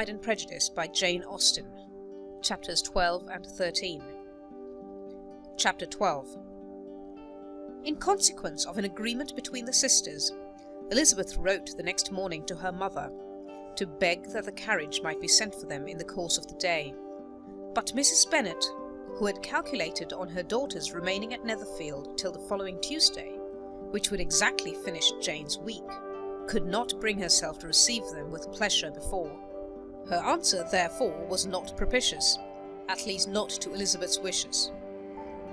Pride and Prejudice by Jane Austen, chapters 12 and 13. Chapter 12. In consequence of an agreement between the sisters, Elizabeth wrote the next morning to her mother to beg that the carriage might be sent for them in the course of the day. But Mrs. Bennet, who had calculated on her daughters remaining at Netherfield till the following Tuesday, which would exactly finish Jane's week, could not bring herself to receive them with pleasure before. Her answer, therefore, was not propitious, at least not to Elizabeth's wishes,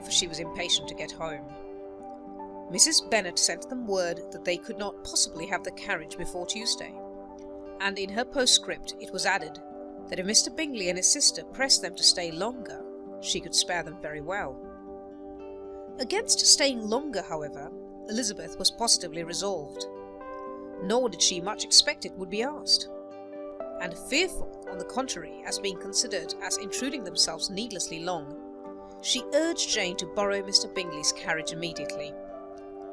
for she was impatient to get home. Mrs. Bennet sent them word that they could not possibly have the carriage before Tuesday, and in her postscript it was added that if Mr. Bingley and his sister pressed them to stay longer, she could spare them very well. Against staying longer, however, Elizabeth was positively resolved, nor did she much expect it would be asked, and fearful, on the contrary, as being considered as intruding themselves needlessly long, she urged Jane to borrow Mr. Bingley's carriage immediately,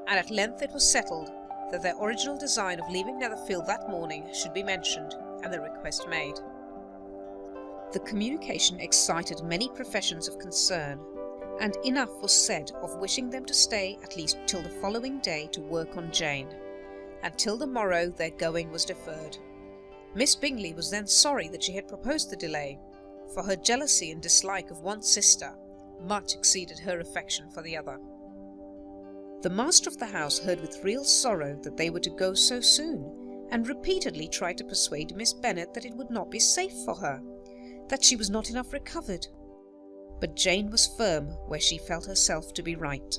and at length it was settled that their original design of leaving Netherfield that morning should be mentioned, and the request made. The communication excited many professions of concern, and enough was said of wishing them to stay at least till the following day to work on Jane, and till the morrow their going was deferred. Miss Bingley was then sorry that she had proposed the delay, for her jealousy and dislike of one sister much exceeded her affection for the other. The master of the house heard with real sorrow that they were to go so soon, and repeatedly tried to persuade Miss Bennet that it would not be safe for her, that she was not enough recovered. But Jane was firm where she felt herself to be right.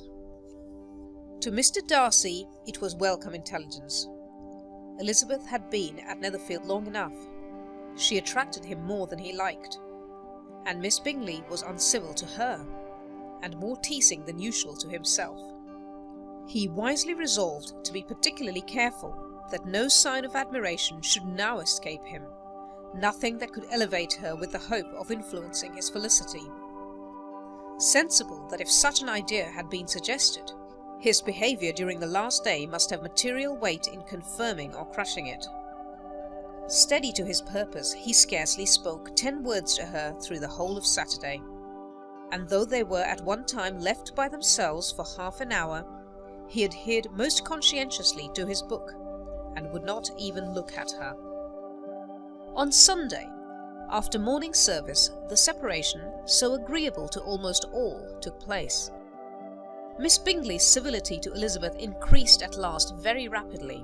To Mr. Darcy it was welcome intelligence. Elizabeth had been at Netherfield long enough. She attracted him more than he liked, and Miss Bingley was uncivil to her, and more teasing than usual to himself. He wisely resolved to be particularly careful that no sign of admiration should now escape him, nothing that could elevate her with the hope of influencing his felicity. Sensible that if such an idea had been suggested, his behaviour during the last day must have material weight in confirming or crushing it. Steady to his purpose, he scarcely spoke 10 words to her through the whole of Saturday, and though they were at one time left by themselves for half an hour, he adhered most conscientiously to his book, and would not even look at her. On Sunday, after morning service, the separation, so agreeable to almost all, took place. Miss Bingley's civility to Elizabeth increased at last very rapidly,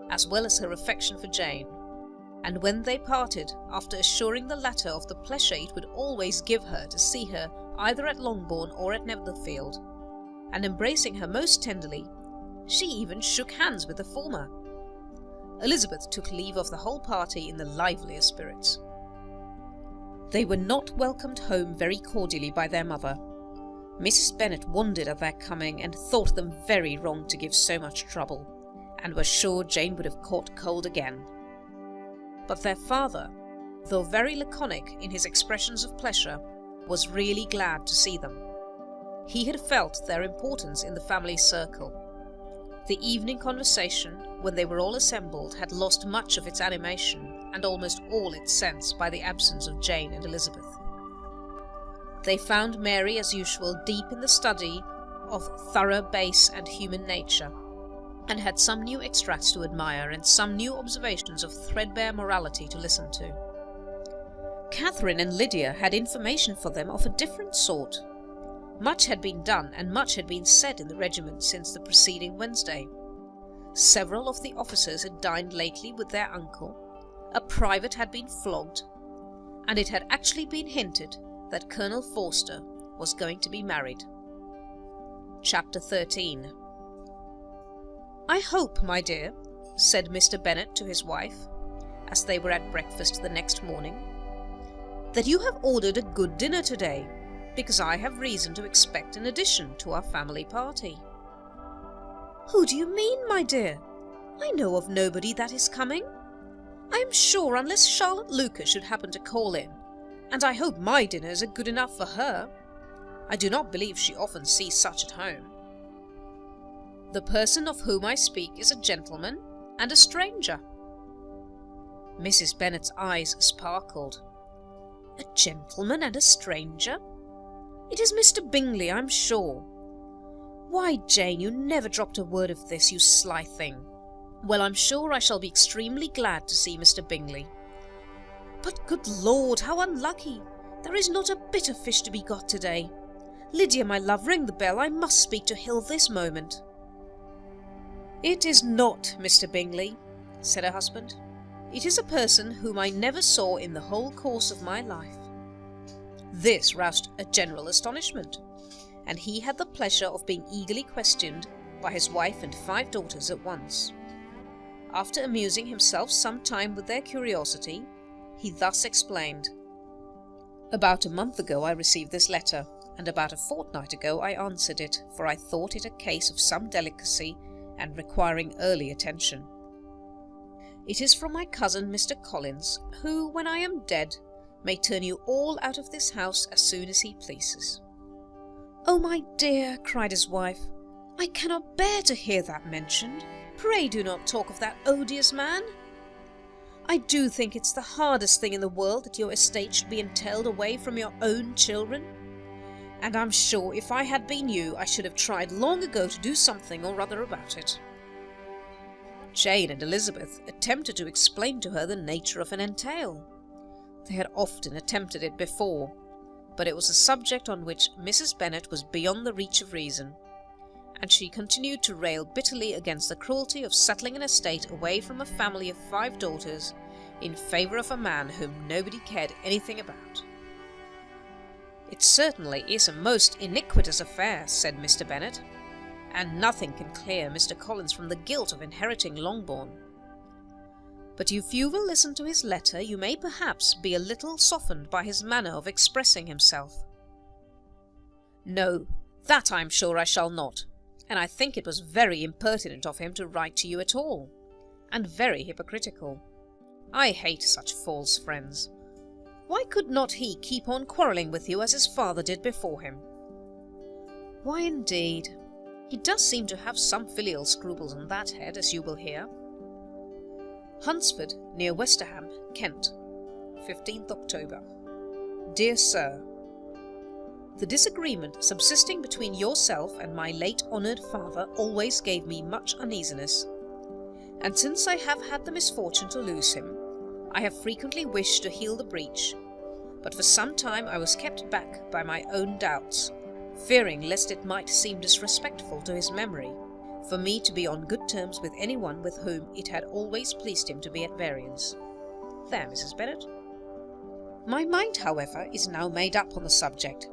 as well as her affection for Jane, and when they parted, after assuring the latter of the pleasure it would always give her to see her either at Longbourn or at Netherfield, and embracing her most tenderly, she even shook hands with the former. Elizabeth took leave of the whole party in the liveliest spirits. They were not welcomed home very cordially by their mother. Mrs. Bennet wondered at their coming, and thought them very wrong to give so much trouble, and was sure Jane would have caught cold again. But their father, though very laconic in his expressions of pleasure, was really glad to see them. He had felt their importance in the family circle. The evening conversation, when they were all assembled, had lost much of its animation and almost all its sense by the absence of Jane and Elizabeth. They found Mary, as usual, deep in the study of thorough base and human nature, and had some new extracts to admire and some new observations of threadbare morality to listen to. Catherine and Lydia had information for them of a different sort. Much had been done and much had been said in the regiment since the preceding Wednesday. Several of the officers had dined lately with their uncle, a private had been flogged, and it had actually been hinted that Colonel Forster was going to be married. Chapter 13. "I hope, my dear," said Mr. Bennet to his wife, as they were at breakfast the next morning, "that you have ordered a good dinner today, because I have reason to expect an addition to our family party." "Who do you mean, my dear? I know of nobody that is coming. I am sure unless Charlotte Lucas should happen to call in, and I hope my dinners are good enough for her. I do not believe she often sees such at home." "The person of whom I speak is a gentleman and a stranger." Mrs. Bennet's eyes sparkled. A gentleman and a stranger? It is Mr. Bingley, I'm sure. Why, Jane, you never dropped a word of this, you sly thing. Well, I'm sure I shall be extremely glad to see Mr. Bingley. But good Lord, how unlucky! There is not a bit of fish to be got today. Lydia, my love, ring the bell. I must speak to Hill this moment. It is not Mr. Bingley, said her husband. It is a person whom I never saw in the whole course of my life. This roused a general astonishment, and he had the pleasure of being eagerly questioned by his wife and 5 daughters at once. After amusing himself some time with their curiosity, he thus explained. About a month ago I received this letter, and about a fortnight ago I answered it, for I thought it a case of some delicacy and requiring early attention. It is from my cousin Mr. Collins, who, when I am dead, may turn you all out of this house as soon as he pleases. Oh, my dear, cried his wife, I cannot bear to hear that mentioned. Pray do not talk of that odious man. I do think it's the hardest thing in the world that your estate should be entailed away from your own children. And I'm sure if I had been you, I should have tried long ago to do something or other about it. Jane and Elizabeth attempted to explain to her the nature of an entail. They had often attempted it before, but it was a subject on which Mrs. Bennet was beyond the reach of reason, and she continued to rail bitterly against the cruelty of settling an estate away from a family of 5 daughters in favour of a man whom nobody cared anything about. It certainly is a most iniquitous affair, said Mr. Bennet, and nothing can clear Mr. Collins from the guilt of inheriting Longbourn. But if you will listen to his letter, you may perhaps be a little softened by his manner of expressing himself. No, that I am sure I shall not, and I think it was very impertinent of him to write to you at all, and very hypocritical. I hate such false friends. Why could not he keep on quarrelling with you as his father did before him? Why, indeed, he does seem to have some filial scruples on that head, as you will hear. Hunsford, near Westerham, Kent, 15th October. Dear Sir, the disagreement subsisting between yourself and my late honoured father always gave me much uneasiness, and since I have had the misfortune to lose him, I have frequently wished to heal the breach, but for some time I was kept back by my own doubts, fearing lest it might seem disrespectful to his memory for me to be on good terms with anyone with whom it had always pleased him to be at variance. There, Mrs. Bennet. My mind, however, is now made up on the subject,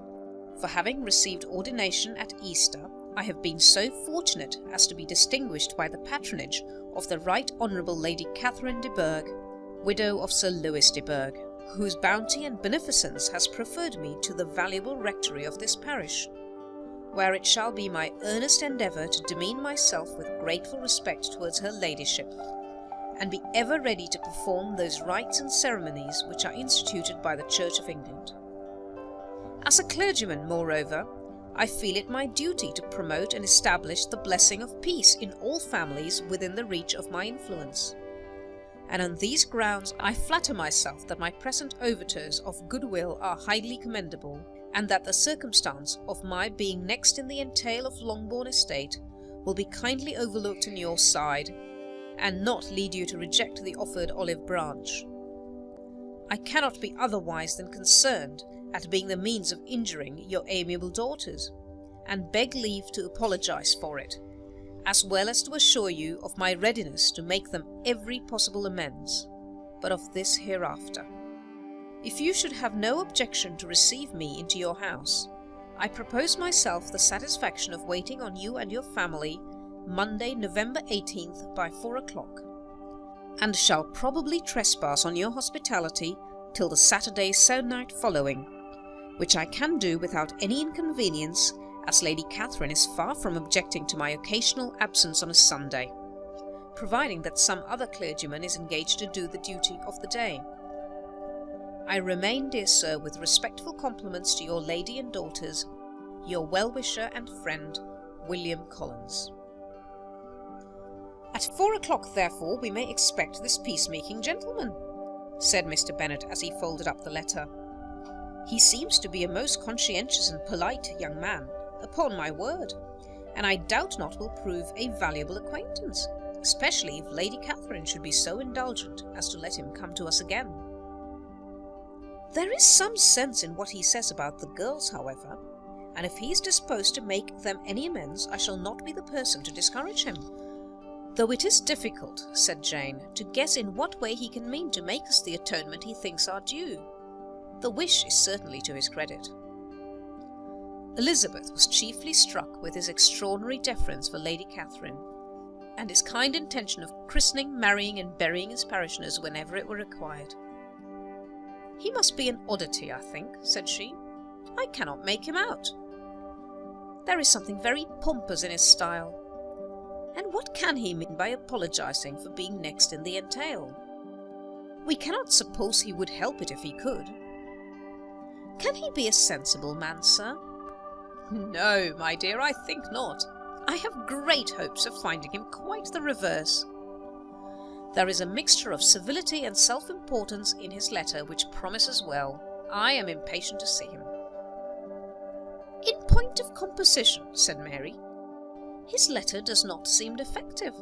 for having received ordination at Easter, I have been so fortunate as to be distinguished by the patronage of the Right Honourable Lady Catherine de Bourgh, widow of Sir Lewis de Bourgh, whose bounty and beneficence has preferred me to the valuable rectory of this parish, where it shall be my earnest endeavour to demean myself with grateful respect towards her ladyship, and be ever ready to perform those rites and ceremonies which are instituted by the Church of England. As a clergyman, moreover, I feel it my duty to promote and establish the blessing of peace in all families within the reach of my influence, and on these grounds I flatter myself that my present overtures of goodwill are highly commendable, and that the circumstance of my being next in the entail of Longbourn estate will be kindly overlooked on your side, and not lead you to reject the offered olive branch. I cannot be otherwise than concerned at being the means of injuring your amiable daughters, and beg leave to apologize for it, as well as to assure you of my readiness to make them every possible amends, but of this hereafter. If you should have no objection to receive me into your house, I propose myself the satisfaction of waiting on you and your family Monday, November 18th by 4 o'clock, and shall probably trespass on your hospitality till the Saturday se'nnight following, which I can do without any inconvenience, as Lady Catherine is far from objecting to my occasional absence on a Sunday, providing that some other clergyman is engaged to do the duty of the day. I remain, dear sir, with respectful compliments to your lady and daughters, your well-wisher and friend, William Collins. At 4 o'clock, therefore, we may expect this peacemaking gentleman. said Mr. Bennet as he folded up the letter. "He seems to be a most conscientious and polite young man, upon my word, and I doubt not will prove a valuable acquaintance, especially if Lady Catherine should be so indulgent as to let him come to us again. There is some sense in what he says about the girls, however, and if he is disposed to make them any amends, I shall not be the person to discourage him. Though it is difficult," said Jane, "to guess in what way he can mean to make us the atonement he thinks our due. The wish is certainly to his credit." Elizabeth was chiefly struck with his extraordinary deference for Lady Catherine, and his kind intention of christening, marrying, and burying his parishioners whenever it were required. "He must be an oddity, I think," said she. "I cannot make him out. There is something very pompous in his style. And what can he mean by apologizing for being next in the entail? We cannot suppose he would help it if he could. Can he be a sensible man, sir?" "No, my dear, I think not. I have great hopes of finding him quite the reverse. There is a mixture of civility and self-importance in his letter which promises well. I am impatient to see him." "In point of composition," said Mary, "his letter does not seem defective.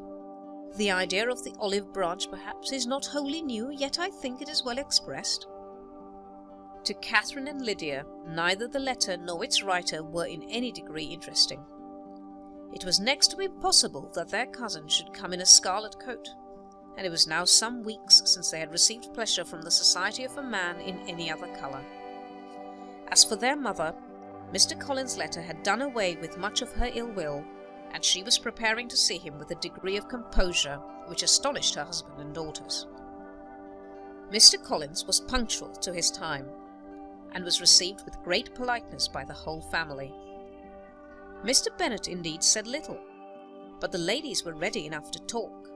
The idea of the olive branch, perhaps, is not wholly new, yet I think it is well expressed." To Catherine and Lydia, neither the letter nor its writer were in any degree interesting. It was next to impossible that their cousin should come in a scarlet coat, and it was now some weeks since they had received pleasure from the society of a man in any other colour. As for their mother, Mr. Collins's letter had done away with much of her ill will, and she was preparing to see him with a degree of composure which astonished her husband and daughters. Mr. Collins was punctual to his time, and was received with great politeness by the whole family. Mr. Bennet indeed said little, but the ladies were ready enough to talk,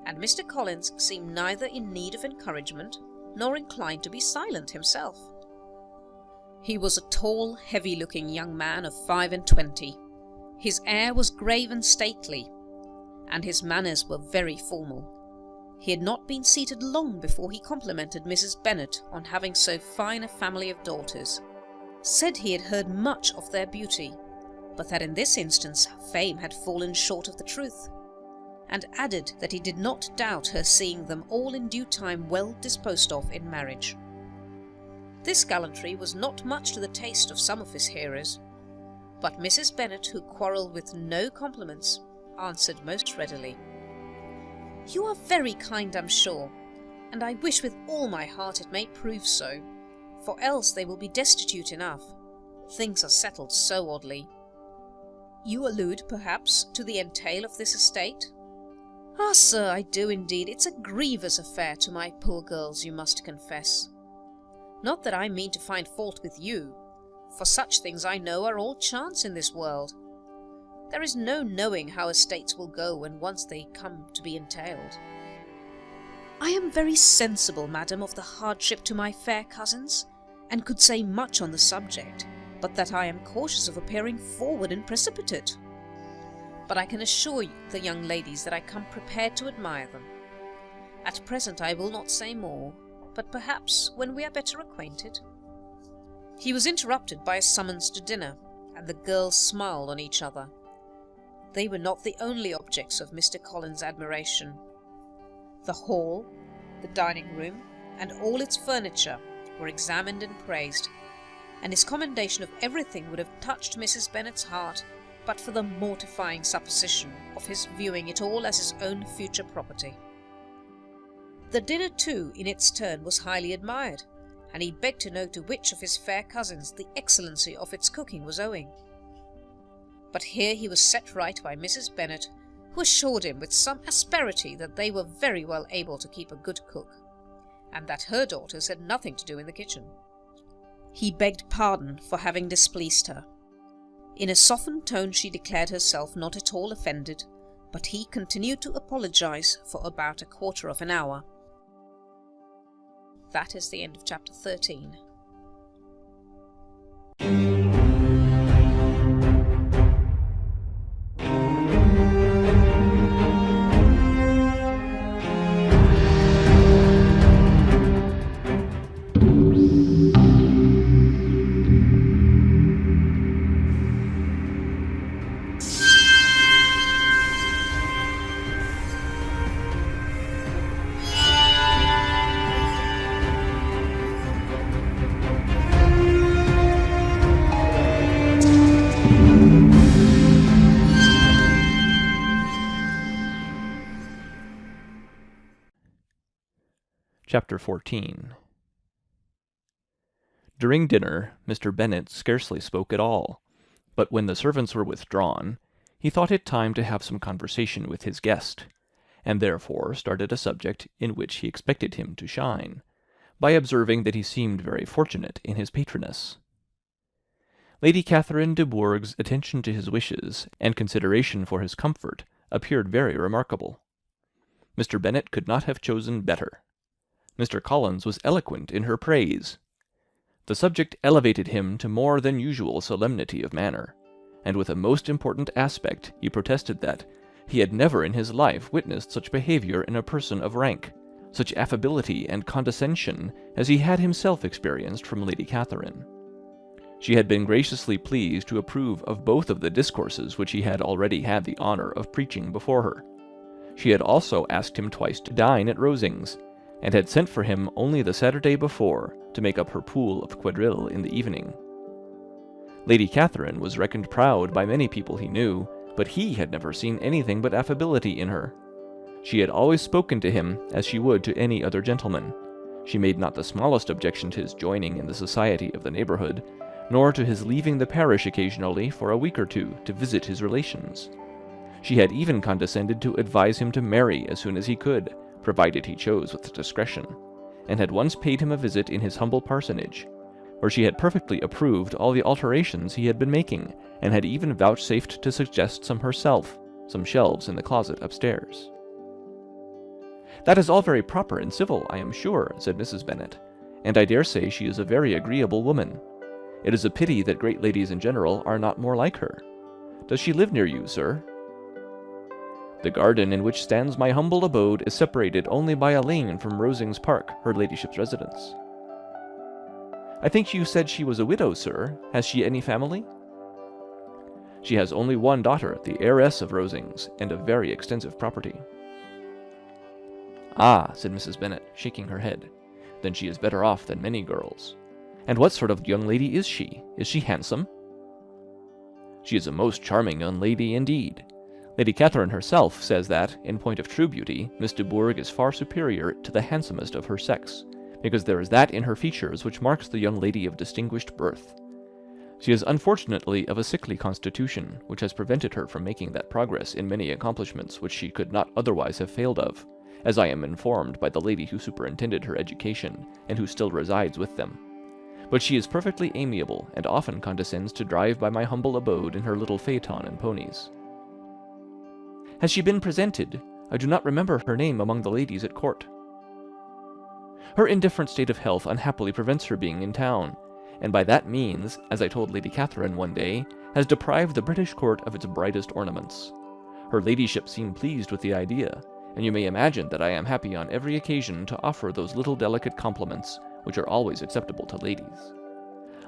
and Mr. Collins seemed neither in need of encouragement nor inclined to be silent himself. He was a tall, heavy-looking young man of 25. His air was grave and stately, and his manners were very formal. He had not been seated long before he complimented Mrs. Bennet on having so fine a family of daughters, said he had heard much of their beauty, but that in this instance fame had fallen short of the truth, and added that he did not doubt her seeing them all in due time well disposed of in marriage. This gallantry was not much to the taste of some of his hearers, but Mrs. Bennet, who quarrelled with no compliments, answered most readily, "You are very kind, I'm sure, and I wish with all my heart it may prove so, for else they will be destitute enough. Things are settled so oddly. You allude, perhaps, to the entail of this estate?" "Ah, sir, I do indeed. It's a grievous affair to my poor girls, you must confess. Not that I mean to find fault with you, for such things I know are all chance in this world. There is no knowing how estates will go when once they come to be entailed. I am very sensible, madam, of the hardship to my fair cousins, and could say much on the subject, but that I am cautious of appearing forward and precipitate. But I can assure you, the young ladies, that I come prepared to admire them. At present I will not say more, but perhaps when we are better acquainted." He was interrupted by a summons to dinner, and the girls smiled on each other. They were not the only objects of Mr. Collins's admiration. The hall, the dining room, and all its furniture were examined and praised, and his commendation of everything would have touched Mrs. Bennet's heart but for the mortifying supposition of his viewing it all as his own future property. The dinner, too, in its turn was highly admired, and he begged to know to which of his fair cousins the excellency of its cooking was owing. But here he was set right by Mrs. Bennet, who assured him with some asperity that they were very well able to keep a good cook, and that her daughters had nothing to do in the kitchen. He begged pardon for having displeased her. In a softened tone she declared herself not at all offended, but he continued to apologize for about a quarter of an hour. That is the end of chapter 13. Chapter 14. During dinner, Mr. Bennet scarcely spoke at all, but when the servants were withdrawn, he thought it time to have some conversation with his guest, and therefore started a subject in which he expected him to shine, by observing that he seemed very fortunate in his patroness. Lady Catherine de Bourgh's attention to his wishes and consideration for his comfort appeared very remarkable. Mr. Bennet could not have chosen better. Mr. Collins was eloquent in her praise. The subject elevated him to more than usual solemnity of manner, and with a most important aspect he protested that he had never in his life witnessed such behaviour in a person of rank, such affability and condescension as he had himself experienced from Lady Catherine. She had been graciously pleased to approve of both of the discourses which he had already had the honour of preaching before her. She had also asked him twice to dine at Rosings, and had sent for him only the Saturday before to make up her pool of quadrille in the evening. Lady Catherine was reckoned proud by many people he knew, but he had never seen anything but affability in her. She had always spoken to him as she would to any other gentleman. She made not the smallest objection to his joining in the society of the neighbourhood, nor to his leaving the parish occasionally for a week or two to visit his relations. She had even condescended to advise him to marry as soon as he could, provided he chose with discretion, and had once paid him a visit in his humble parsonage, where she had perfectly approved all the alterations he had been making, and had even vouchsafed to suggest some herself, some shelves in the closet upstairs. "That is all very proper and civil, I am sure," said Mrs. Bennet, "and I dare say she is a very agreeable woman. It is a pity that great ladies in general are not more like her. Does she live near you, sir?" "The garden in which stands my humble abode is separated only by a lane from Rosings Park, her ladyship's residence." "I think you said she was a widow, sir. Has she any family?" "She has only one daughter, the heiress of Rosings, and of very extensive property." "Ah," said Mrs. Bennet, shaking her head, "then she is better off than many girls. And what sort of young lady is she? Is she handsome?" "She is a most charming young lady indeed. Lady Catherine herself says that, in point of true beauty, Miss de Bourgh is far superior to the handsomest of her sex, because there is that in her features which marks the young lady of distinguished birth. She is unfortunately of a sickly constitution, which has prevented her from making that progress in many accomplishments which she could not otherwise have failed of, as I am informed by the lady who superintended her education, and who still resides with them. But she is perfectly amiable, and often condescends to drive by my humble abode in her little phaeton and ponies." "Has she been presented? I do not remember her name among the ladies at court." "Her indifferent state of health unhappily prevents her being in town, and by that means, as I told Lady Catherine one day, has deprived the British court of its brightest ornaments. Her ladyship seemed pleased with the idea, and you may imagine that I am happy on every occasion to offer those little delicate compliments which are always acceptable to ladies.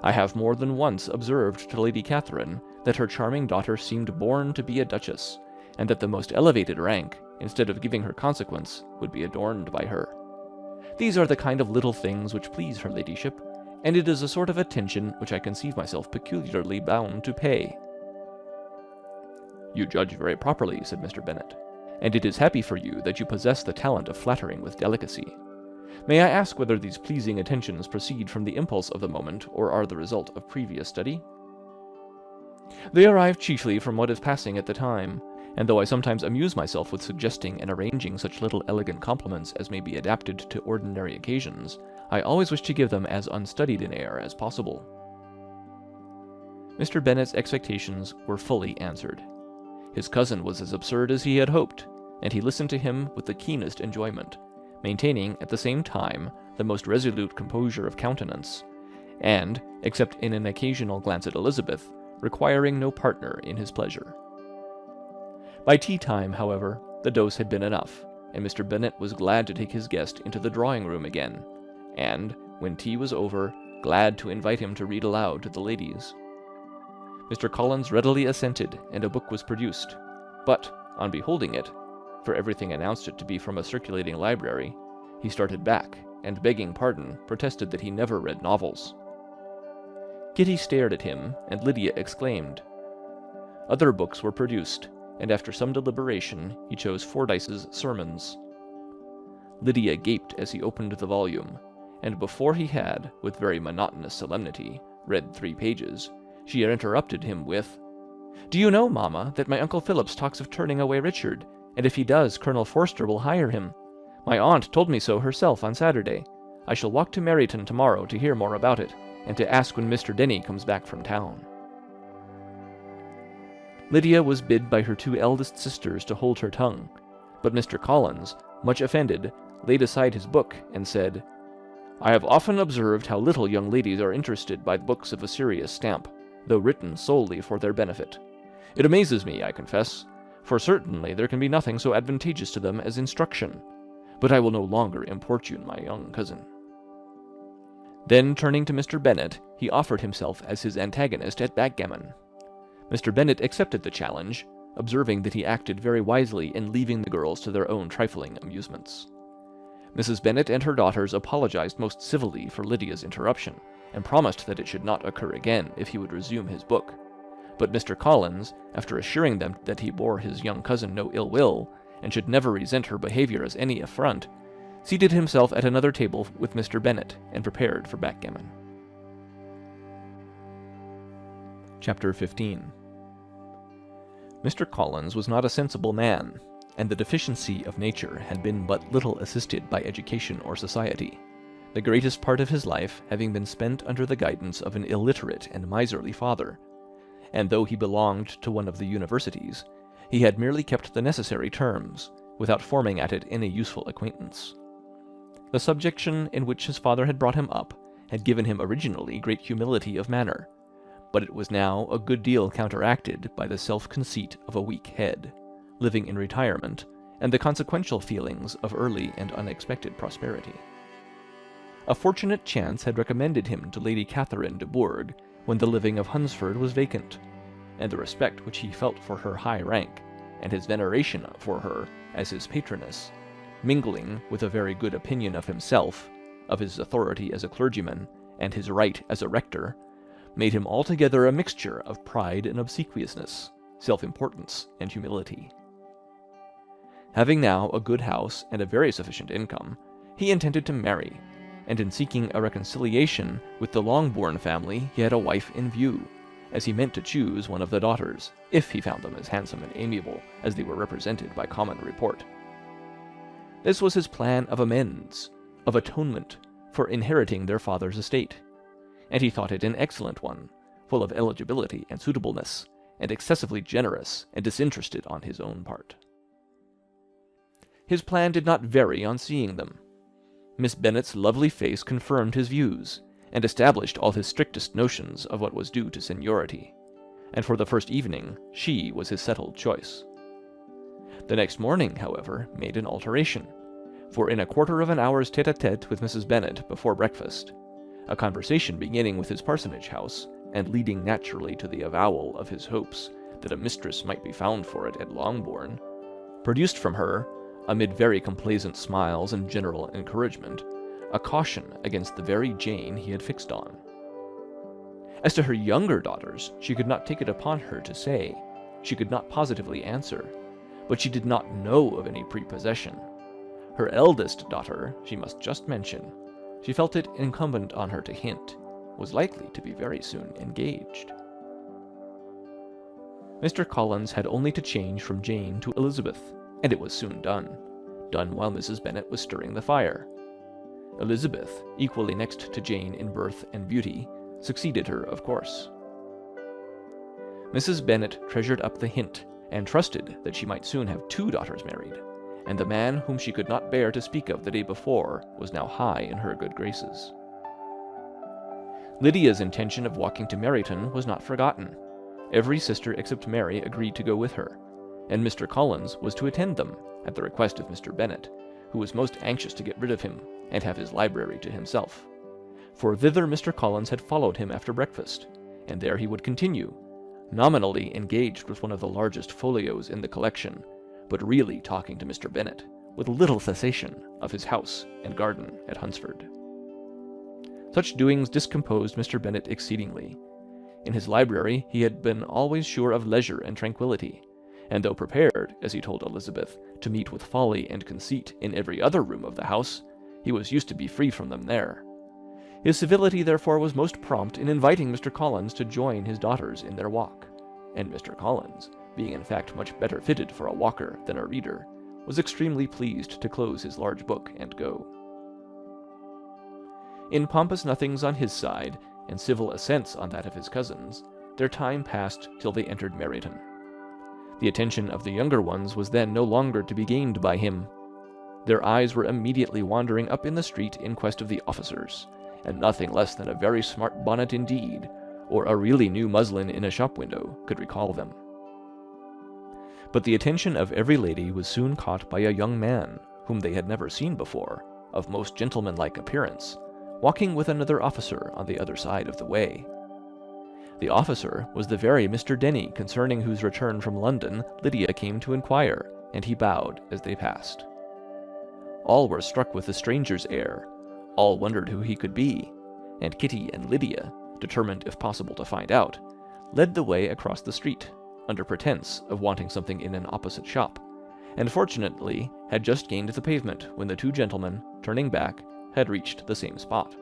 I have more than once observed to Lady Catherine that her charming daughter seemed born to be a duchess, and that the most elevated rank, instead of giving her consequence, would be adorned by her. These are the kind of little things which please her ladyship, and it is a sort of attention which I conceive myself peculiarly bound to pay." "You judge very properly," said Mr. Bennet, "and it is happy for you that you possess the talent of flattering with delicacy. May I ask whether these pleasing attentions proceed from the impulse of the moment, or are the result of previous study?" "They arise chiefly from what is passing at the time, and though I sometimes amuse myself with suggesting and arranging such little elegant compliments as may be adapted to ordinary occasions, I always wish to give them as unstudied an air as possible." Mr. Bennet's expectations were fully answered. His cousin was as absurd as he had hoped, and he listened to him with the keenest enjoyment, maintaining at the same time the most resolute composure of countenance, and, except in an occasional glance at Elizabeth, requiring no partner in his pleasure. By tea-time, however, the dose had been enough, and Mr. Bennet was glad to take his guest into the drawing-room again, and, when tea was over, glad to invite him to read aloud to the ladies. Mr. Collins readily assented, and a book was produced, but, on beholding it, for everything announced it to be from a circulating library, he started back, and begging pardon, protested that he never read novels. Kitty stared at him, and Lydia exclaimed. Other books were produced, and after some deliberation he chose Fordyce's Sermons. Lydia gaped as he opened the volume, and before he had, with very monotonous solemnity, read 3 pages, she interrupted him with, "Do you know, Mamma, that my Uncle Phillips talks of turning away Richard, and if he does, Colonel Forster will hire him. My aunt told me so herself on Saturday. I shall walk to Meryton tomorrow to hear more about it, and to ask when Mr. Denny comes back from town." Lydia was bid by her 2 eldest sisters to hold her tongue, but Mr. Collins, much offended, laid aside his book and said, "I have often observed how little young ladies are interested by books of a serious stamp, though written solely for their benefit. It amazes me, I confess, for certainly there can be nothing so advantageous to them as instruction. But I will no longer importune my young cousin." Then, turning to Mr. Bennet, he offered himself as his antagonist at backgammon. Mr. Bennet accepted the challenge, observing that he acted very wisely in leaving the girls to their own trifling amusements. Mrs. Bennet and her daughters apologized most civilly for Lydia's interruption, and promised that it should not occur again if he would resume his book. But Mr. Collins, after assuring them that he bore his young cousin no ill will, and should never resent her behavior as any affront, seated himself at another table with Mr. Bennet, and prepared for backgammon. Chapter 15. Mr. Collins was not a sensible man, and the deficiency of nature had been but little assisted by education or society, the greatest part of his life having been spent under the guidance of an illiterate and miserly father, and though he belonged to one of the universities, he had merely kept the necessary terms, without forming at it any useful acquaintance. The subjection in which his father had brought him up had given him originally great humility of manner, but it was now a good deal counteracted by the self-conceit of a weak head, living in retirement, and the consequential feelings of early and unexpected prosperity. A fortunate chance had recommended him to Lady Catherine de Bourgh when the living of Hunsford was vacant, and the respect which he felt for her high rank, and his veneration for her as his patroness, mingling with a very good opinion of himself, of his authority as a clergyman, and his right as a rector, made him altogether a mixture of pride and obsequiousness, self-importance and humility. Having now a good house and a very sufficient income, he intended to marry, and in seeking a reconciliation with the Longbourn family he had a wife in view, as he meant to choose one of the daughters, if he found them as handsome and amiable as they were represented by common report. This was his plan of amends, of atonement, for inheriting their father's estate, and he thought it an excellent one, full of eligibility and suitableness, and excessively generous and disinterested on his own part. His plan did not vary on seeing them. Miss Bennet's lovely face confirmed his views, and established all his strictest notions of what was due to seniority, and for the first evening she was his settled choice. The next morning, however, made an alteration, for in a quarter of an hour's tete-a-tete with Mrs. Bennet before breakfast, a conversation beginning with his parsonage house, and leading naturally to the avowal of his hopes that a mistress might be found for it at Longbourn, produced from her, amid very complaisant smiles and general encouragement, a caution against the very Jane he had fixed on. As to her younger daughters, she could not take it upon her to say, she could not positively answer, but she did not know of any prepossession. Her eldest daughter, she must just mention, she felt it incumbent on her to hint, was likely to be very soon engaged. Mr. Collins had only to change from Jane to Elizabeth, and it was soon done while Mrs. Bennet was stirring the fire. Elizabeth, equally next to Jane in birth and beauty, succeeded her, of course. Mrs. Bennet treasured up the hint, and trusted that she might soon have 2 daughters married, and the man whom she could not bear to speak of the day before was now high in her good graces. Lydia's intention of walking to Meryton was not forgotten. Every sister except Mary agreed to go with her, and Mr. Collins was to attend them, at the request of Mr. Bennet, who was most anxious to get rid of him, and have his library to himself. For thither Mr. Collins had followed him after breakfast, and there he would continue, nominally engaged with one of the largest folios in the collection, but really talking to Mr. Bennet, with little cessation, of his house and garden at Hunsford. Such doings discomposed Mr. Bennet exceedingly. In his library he had been always sure of leisure and tranquillity, and though prepared, as he told Elizabeth, to meet with folly and conceit in every other room of the house, he was used to be free from them there. His civility therefore was most prompt in inviting Mr. Collins to join his daughters in their walk, and Mr. Collins, being in fact much better fitted for a walker than a reader, was extremely pleased to close his large book and go. In pompous nothings on his side, and civil assents on that of his cousins, their time passed till they entered Meryton. The attention of the younger ones was then no longer to be gained by him. Their eyes were immediately wandering up in the street in quest of the officers, and nothing less than a very smart bonnet indeed, or a really new muslin in a shop window, could recall them. But the attention of every lady was soon caught by a young man, whom they had never seen before, of most gentlemanlike appearance, walking with another officer on the other side of the way. The officer was the very Mr. Denny concerning whose return from London Lydia came to inquire, and he bowed as they passed. All were struck with the stranger's air, all wondered who he could be, and Kitty and Lydia, determined if possible to find out, led the way across the street, under pretence of wanting something in an opposite shop, and fortunately had just gained the pavement when the two gentlemen, turning back, had reached the same spot.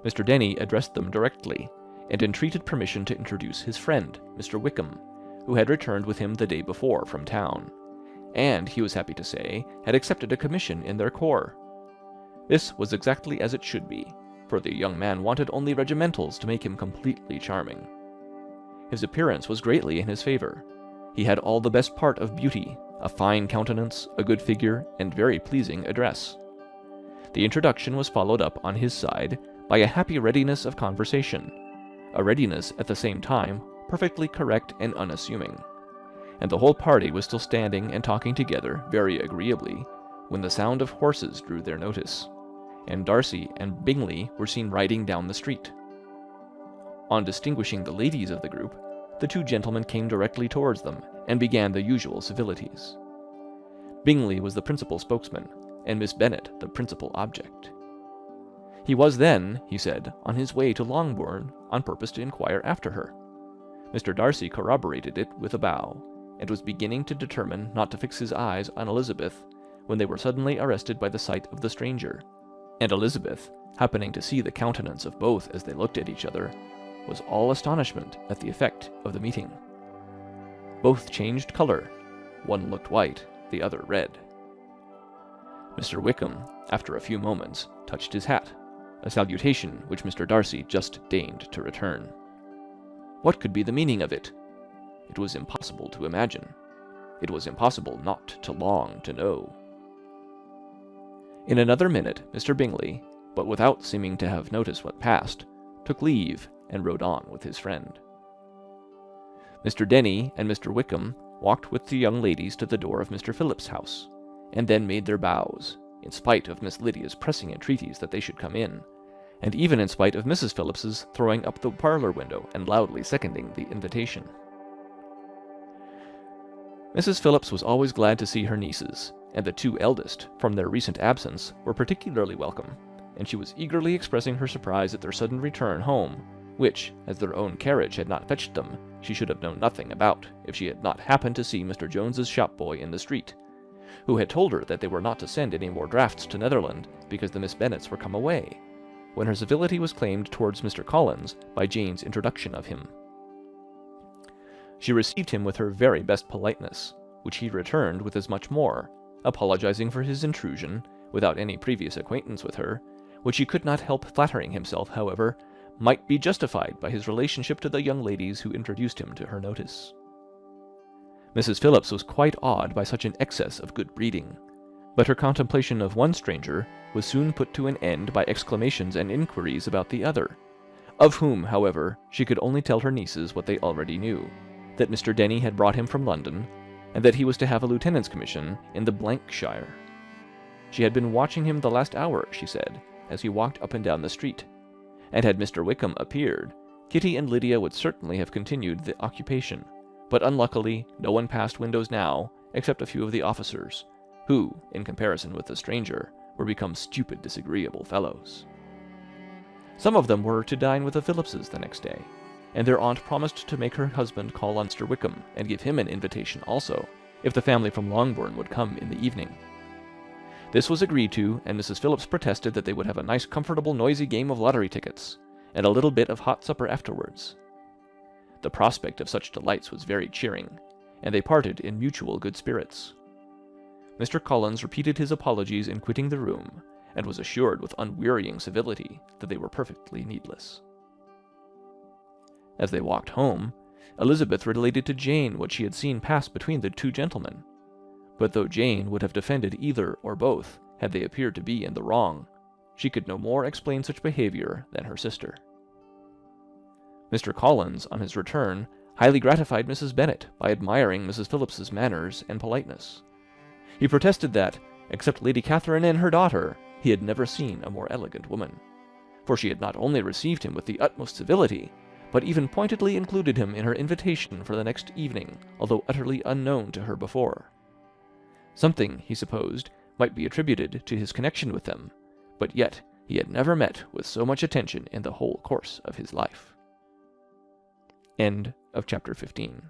Mr. Denny addressed them directly, and entreated permission to introduce his friend, Mr. Wickham, who had returned with him the day before from town, and, he was happy to say, had accepted a commission in their corps. This was exactly as it should be, for the young man wanted only regimentals to make him completely charming. His appearance was greatly in his favour. He had all the best part of beauty, a fine countenance, a good figure, and very pleasing address. The introduction was followed up on his side by a happy readiness of conversation, a readiness at the same time perfectly correct and unassuming, and the whole party was still standing and talking together very agreeably when the sound of horses drew their notice, and Darcy and Bingley were seen riding down the street. On distinguishing the ladies of the group, the two gentlemen came directly towards them and began the usual civilities. Bingley was the principal spokesman, and Miss Bennet the principal object. He was then, he said, on his way to Longbourn on purpose to inquire after her. Mr. Darcy corroborated it with a bow, and was beginning to determine not to fix his eyes on Elizabeth, when they were suddenly arrested by the sight of the stranger, and Elizabeth, happening to see the countenance of both as they looked at each other, was all astonishment at the effect of the meeting. Both changed colour. One looked white, the other red. Mr. Wickham, after a few moments, touched his hat, a salutation which Mr. Darcy just deigned to return. What could be the meaning of it? It was impossible to imagine. It was impossible not to long to know. In another minute, Mr. Bingley, but without seeming to have noticed what passed, took leave and rode on with his friend. Mr. Denny and Mr. Wickham walked with the young ladies to the door of Mr. Phillips's house, and then made their bows, in spite of Miss Lydia's pressing entreaties that they should come in, and even in spite of Mrs. Phillips's throwing up the parlour window and loudly seconding the invitation. Mrs. Phillips was always glad to see her nieces, and the two eldest, from their recent absence, were particularly welcome, and she was eagerly expressing her surprise at their sudden return home, which, as their own carriage had not fetched them, she should have known nothing about, if she had not happened to see Mr. Jones's shop-boy in the street, who had told her that they were not to send any more drafts to Netherland, because the Miss Bennets were come away, when her civility was claimed towards Mr. Collins by Jane's introduction of him. She received him with her very best politeness, which he returned with as much more, apologizing for his intrusion, without any previous acquaintance with her, which he could not help flattering himself, however, might be justified by his relationship to the young ladies who introduced him to her notice. Mrs. Phillips was quite awed by such an excess of good breeding, but her contemplation of one stranger was soon put to an end by exclamations and inquiries about the other, of whom, however, she could only tell her nieces what they already knew, that Mr. Denny had brought him from London, and that he was to have a lieutenant's commission in the shire. She had been watching him the last hour, she said, as he walked up and down the street, and had Mr. Wickham appeared, Kitty and Lydia would certainly have continued the occupation, but unluckily no one passed windows now, except a few of the officers, who, in comparison with the stranger, were become stupid, disagreeable fellows. Some of them were to dine with the Phillipses the next day, and their aunt promised to make her husband call on Mr. Wickham and give him an invitation also, if the family from Longbourn would come in the evening. This was agreed to, and Mrs. Phillips protested that they would have a nice, comfortable, noisy game of lottery tickets, and a little bit of hot supper afterwards. The prospect of such delights was very cheering, and they parted in mutual good spirits. Mr. Collins repeated his apologies in quitting the room, and was assured with unwearying civility that they were perfectly needless. As they walked home, Elizabeth related to Jane what she had seen pass between the two gentlemen, but though Jane would have defended either or both had they appeared to be in the wrong, she could no more explain such behavior than her sister. Mr. Collins, on his return, highly gratified Mrs. Bennet by admiring Mrs. Phillips's manners and politeness. He protested that, except Lady Catherine and her daughter, he had never seen a more elegant woman, for she had not only received him with the utmost civility, but even pointedly included him in her invitation for the next evening, although utterly unknown to her before. Something, he supposed, might be attributed to his connection with them, but yet he had never met with so much attention in the whole course of his life. End of chapter 15.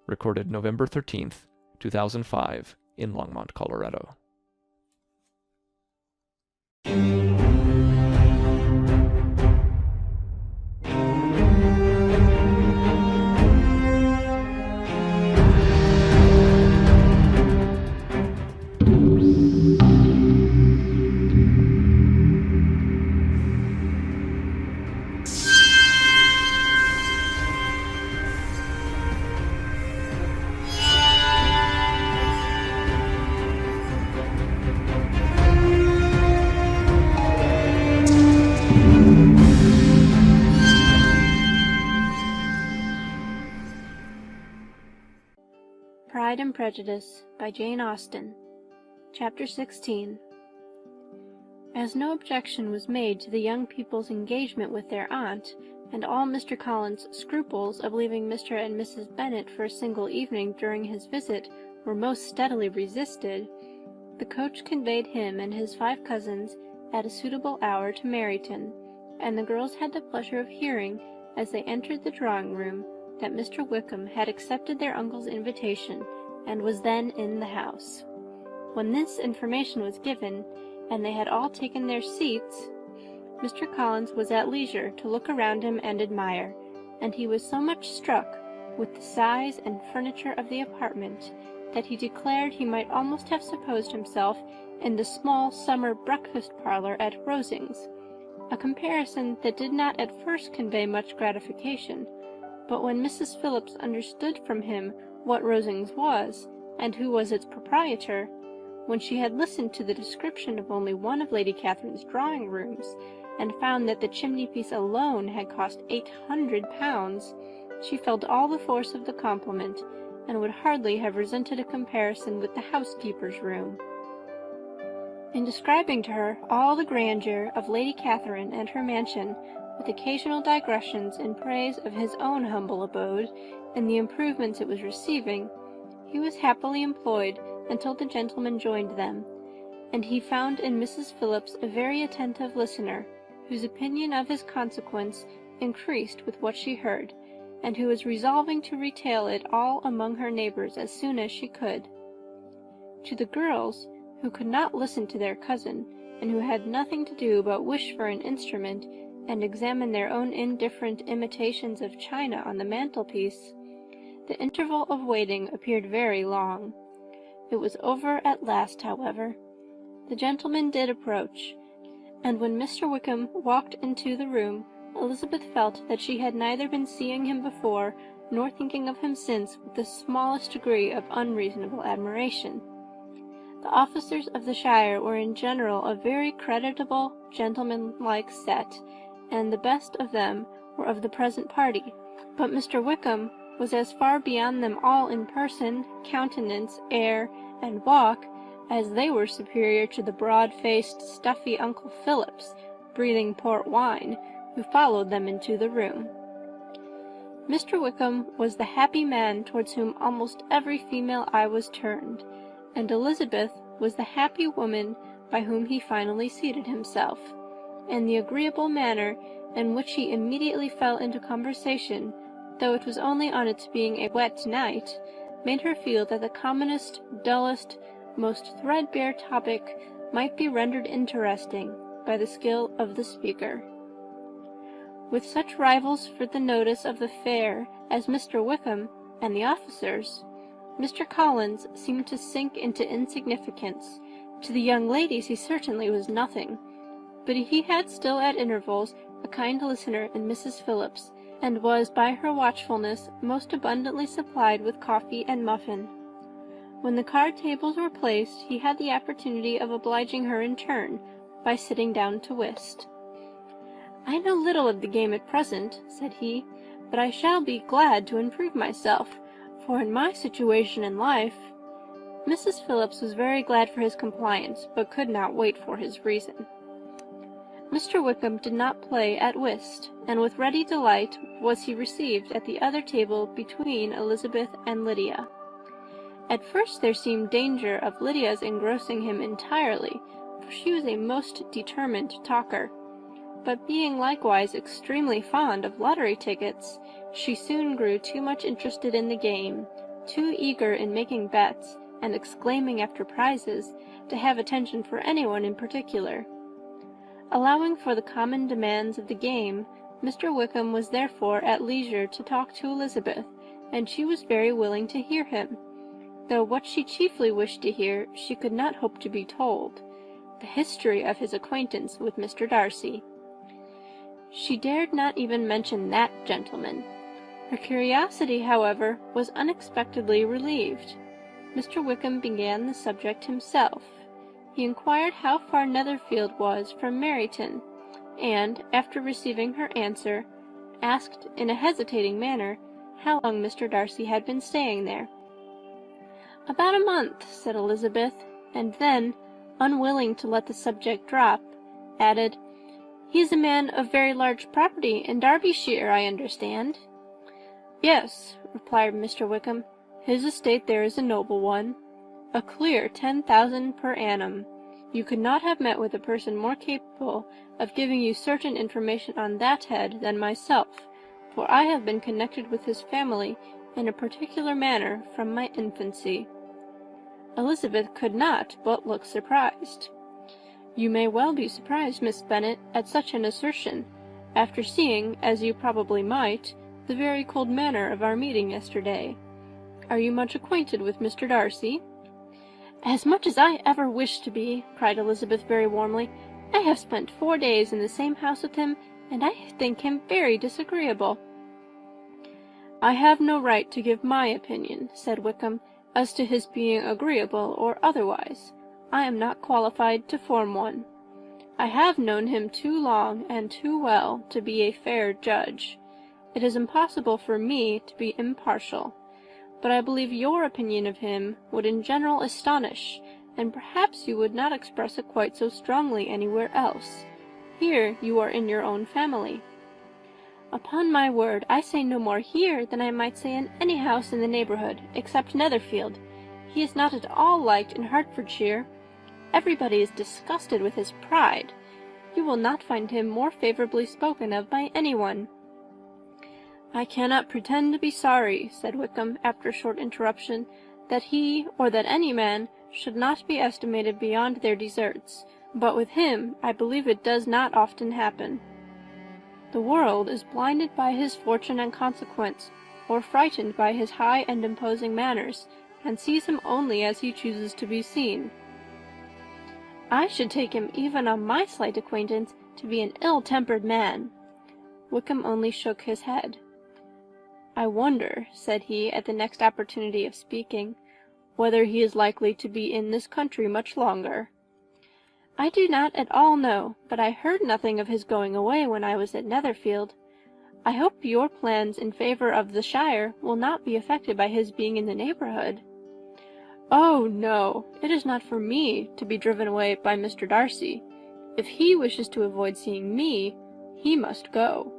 Recorded November 13th, 2005, in Longmont, Colorado. Pride and Prejudice by Jane Austen. Chapter 16. As no objection was made to the young people's engagement with their aunt, and all Mr. Collins' scruples of leaving Mr. and Mrs. Bennet for a single evening during his visit were most steadily resisted, the coach conveyed him and his 5 cousins at a suitable hour to Meryton, and the girls had the pleasure of hearing, as they entered the drawing-room, that Mr. Wickham had accepted their uncle's invitation, and was then in the house. When this information was given, and they had all taken their seats, Mr. Collins was at leisure to look around him and admire, and he was so much struck with the size and furniture of the apartment that he declared he might almost have supposed himself in the small summer breakfast parlour at Rosings, a comparison that did not at first convey much gratification, but when Mrs. Phillips understood from him what Rosings was, and who was its proprietor, when she had listened to the description of only one of Lady Catherine's drawing-rooms, and found that the chimney-piece alone had cost £800, she felt all the force of the compliment, and would hardly have resented a comparison with the housekeeper's room. In describing to her all the grandeur of Lady Catherine and her mansion, with occasional digressions in praise of his own humble abode and the improvements it was receiving, he was happily employed until the gentlemen joined them, and he found in Mrs. Phillips a very attentive listener, whose opinion of his consequence increased with what she heard, and who was resolving to retail it all among her neighbours as soon as she could. To the girls, who could not listen to their cousin, and who had nothing to do but wish for an instrument and examine their own indifferent imitations of china on the mantelpiece, the interval of waiting appeared very long. It was over at last, however. The gentlemen did approach, and when Mr. Wickham walked into the room, Elizabeth felt that she had neither been seeing him before nor thinking of him since with the smallest degree of unreasonable admiration. The officers of the shire were in general a very creditable, gentlemanlike set, and the best of them were of the present party, but Mr. Wickham was as far beyond them all in person, countenance, air, and walk, as they were superior to the broad-faced, stuffy Uncle Phillips, breathing port wine, who followed them into the room. Mr. Wickham was the happy man towards whom almost every female eye was turned, and Elizabeth was the happy woman by whom he finally seated himself, and the agreeable manner in which he immediately fell into conversation, though it was only on its being a wet night, made her feel that the commonest, dullest, most threadbare topic might be rendered interesting by the skill of the speaker. With such rivals for the notice of the fair as Mr. Wickham and the officers, Mr. Collins seemed to sink into insignificance. To the young ladies he certainly was nothing, but he had still at intervals a kind listener in Mrs. Phillips, and was by her watchfulness most abundantly supplied with coffee and muffin. When the card tables were placed, he had the opportunity of obliging her in turn by sitting down to whist. "I know little of the game at present," said he, "but I shall be glad to improve myself, for in my situation in life—" Mrs. Phillips was very glad for his compliance, but could not wait for his reason. Mr. Wickham did not play at whist, and with ready delight was he received at the other table between Elizabeth and Lydia. At first there seemed danger of Lydia's engrossing him entirely, for she was a most determined talker, but being likewise extremely fond of lottery tickets, she soon grew too much interested in the game, too eager in making bets and exclaiming after prizes, to have attention for anyone in particular. Allowing for the common demands of the game, Mr. Wickham was therefore at leisure to talk to Elizabeth, and she was very willing to hear him, though what she chiefly wished to hear she could not hope to be told, the history of his acquaintance with Mr. Darcy. She dared not even mention that gentleman. Her curiosity, however, was unexpectedly relieved. Mr. Wickham began the subject himself. He inquired how far Netherfield was from Meryton, and, after receiving her answer, asked in a hesitating manner how long Mr. Darcy had been staying there. "About a month," said Elizabeth, and then, unwilling to let the subject drop, added, "He is a man of very large property in Derbyshire, I understand." "Yes," replied Mr. Wickham, "his estate there is a noble one. A clear 10,000 per annum. You could not have met with a person more capable of giving you certain information on that head than myself, for I have been connected with his family in a particular manner from my infancy." Elizabeth could not but look surprised. "You may well be surprised, Miss Bennet, at such an assertion, after seeing, as you probably might, the very cold manner of our meeting yesterday. Are you much acquainted with Mr. Darcy?" "As much as I ever wish to be," cried Elizabeth very warmly. "I have spent 4 days in the same house with him, and I think him very disagreeable." "I have no right to give my opinion," said Wickham, "as to his being agreeable or otherwise. I am not qualified to form one. I have known him too long and too well to be a fair judge. It is impossible for me to be impartial. But I believe your opinion of him would in general astonish, and perhaps you would not express it quite so strongly anywhere else. Here you are in your own family." "Upon my word, I say no more here than I might say in any house in the neighbourhood, except Netherfield. He is not at all liked in Hertfordshire. Everybody is disgusted with his pride. You will not find him more favourably spoken of by anyone." "I cannot pretend to be sorry," said Wickham, after a short interruption, "that he, or that any man, should not be estimated beyond their deserts, but with him I believe it does not often happen. The world is blinded by his fortune and consequence, or frightened by his high and imposing manners, and sees him only as he chooses to be seen. I should take him, even on my slight acquaintance, to be an ill-tempered man." Wickham only shook his head. "I wonder," said he, at the next opportunity of speaking, "whether he is likely to be in this country much longer." "I do not at all know, but I heard nothing of his going away when I was at Netherfield. I hope your plans in favour of the shire will not be affected by his being in the neighbourhood." "Oh, no, it is not for me to be driven away by Mr. Darcy. If he wishes to avoid seeing me, he must go.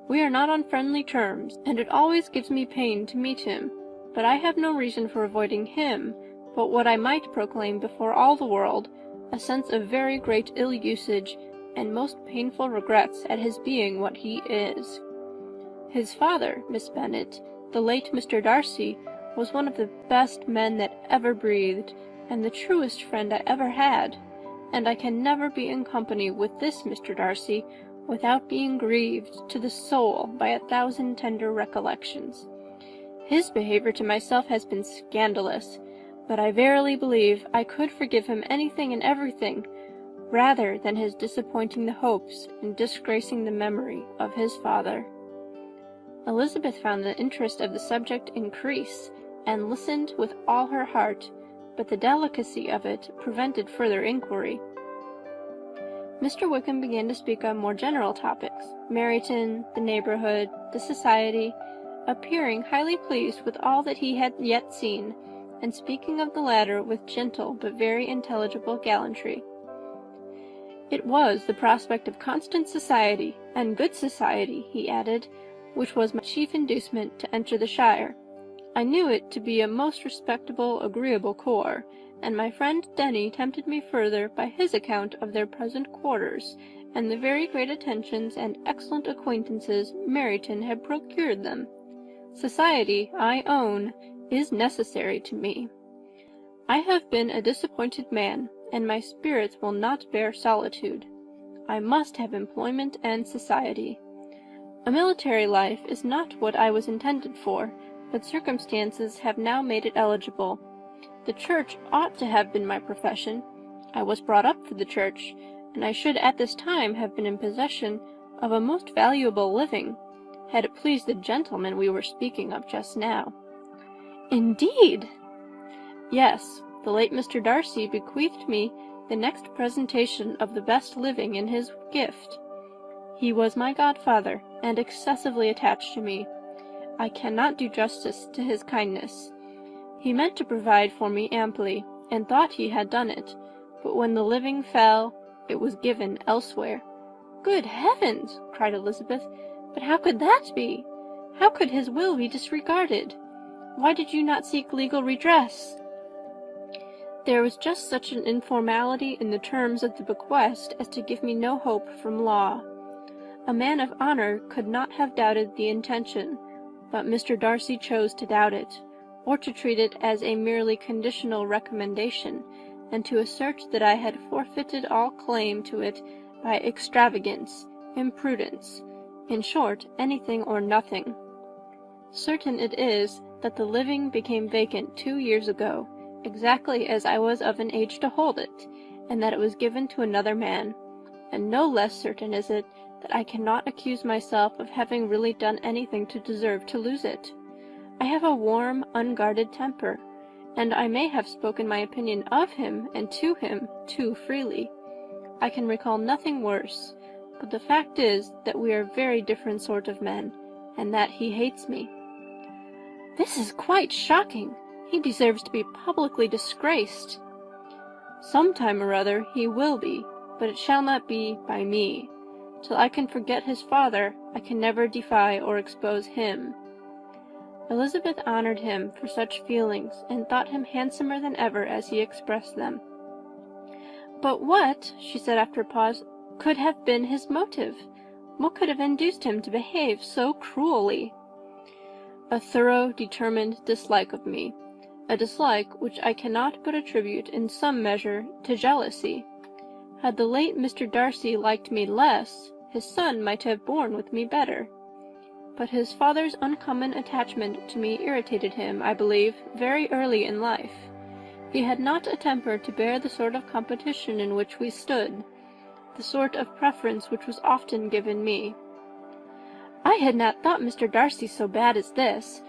We are not on friendly terms, and it always gives me pain to meet him, but I have no reason for avoiding him, but what I might proclaim before all the world, a sense of very great ill-usage, and most painful regrets at his being what he is. His father, Miss Bennet, the late Mr. Darcy, was one of the best men that ever breathed, and the truest friend I ever had, and I can never be in company with this Mr. Darcy without being grieved to the soul by 1,000 tender recollections. His behaviour to myself has been scandalous, but I verily believe I could forgive him anything and everything, rather than his disappointing the hopes and disgracing the memory of his father. Elizabeth found the interest of the subject increase, and listened with all her heart, but the delicacy of it prevented further inquiry. Mr. Wickham began to speak on more general topics, Meryton, the neighbourhood, the society, appearing highly pleased with all that he had yet seen, and speaking of the latter with gentle but very intelligible gallantry. It was the prospect of constant society, and good society, he added, which was my chief inducement to enter the shire. I knew it to be a most respectable, agreeable corps, and my friend Denny tempted me further by his account of their present quarters, and the very great attentions and excellent acquaintances Meryton had procured them. Society, I own, is necessary to me. I have been a disappointed man, and my spirits will not bear solitude. I must have employment and society. A military life is not what I was intended for, but circumstances have now made it eligible. The church ought to have been my profession. I was brought up for the church, and I should at this time have been in possession of a most valuable living, had it pleased the gentleman we were speaking of just now. Indeed! Yes, the late Mr. Darcy bequeathed me the next presentation of the best living in his gift. He was my godfather, and excessively attached to me. I cannot do justice to his kindness. He meant to provide for me amply, and thought he had done it, but when the living fell, it was given elsewhere. Good heavens! cried Elizabeth. But how could that be? How could his will be disregarded? Why did you not seek legal redress? There was just such an informality in the terms of the bequest as to give me no hope from law. A man of honour could not have doubted the intention, but Mr. Darcy chose to doubt it, or to treat it as a merely conditional recommendation, and to assert that I had forfeited all claim to it by extravagance, imprudence, in short, anything or nothing. Certain it is that the living became vacant 2 years ago, exactly as I was of an age to hold it, and that it was given to another man, and no less certain is it that I cannot accuse myself of having really done anything to deserve to lose it. I have a warm, unguarded temper, and I may have spoken my opinion of him and to him too freely. I can recall nothing worse, but the fact is that we are very different sort of men, and that he hates me. This is quite shocking. He deserves to be publicly disgraced. Some time or other he will be, but it shall not be by me. Till I can forget his father, I can never defy or expose him. Elizabeth honoured him for such feelings, and thought him handsomer than ever as he expressed them. But what, she said after a pause, could have been his motive? What could have induced him to behave so cruelly? A thorough, determined dislike of me, a dislike which I cannot but attribute in some measure to jealousy. Had the late Mr. Darcy liked me less, his son might have borne with me better. But his father's uncommon attachment to me irritated him, I believe, very early in life. He had not a temper to bear the sort of competition in which we stood, the sort of preference which was often given me. I had not thought Mr. Darcy so bad as this,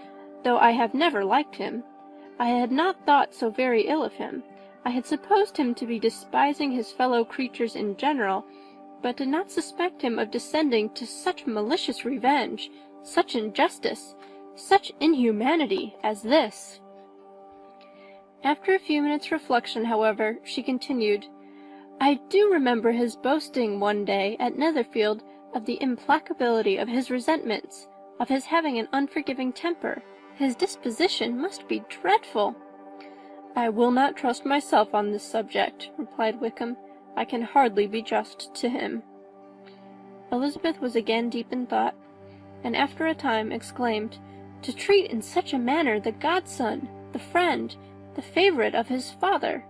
though I have never liked him. I had not thought so very ill of him. I had supposed him to be despising his fellow creatures in general, but did not suspect him of descending to such malicious revenge, such injustice, such inhumanity as this. After a few minutes' reflection, however, she continued, I do remember his boasting one day at Netherfield of the implacability of his resentments, of his having an unforgiving temper. His disposition must be dreadful. I will not trust myself on this subject, replied Wickham. I can hardly be just to him. Elizabeth was again deep in thought, and after a time exclaimed, "To treat in such a manner the godson, the friend, the favourite of his father!"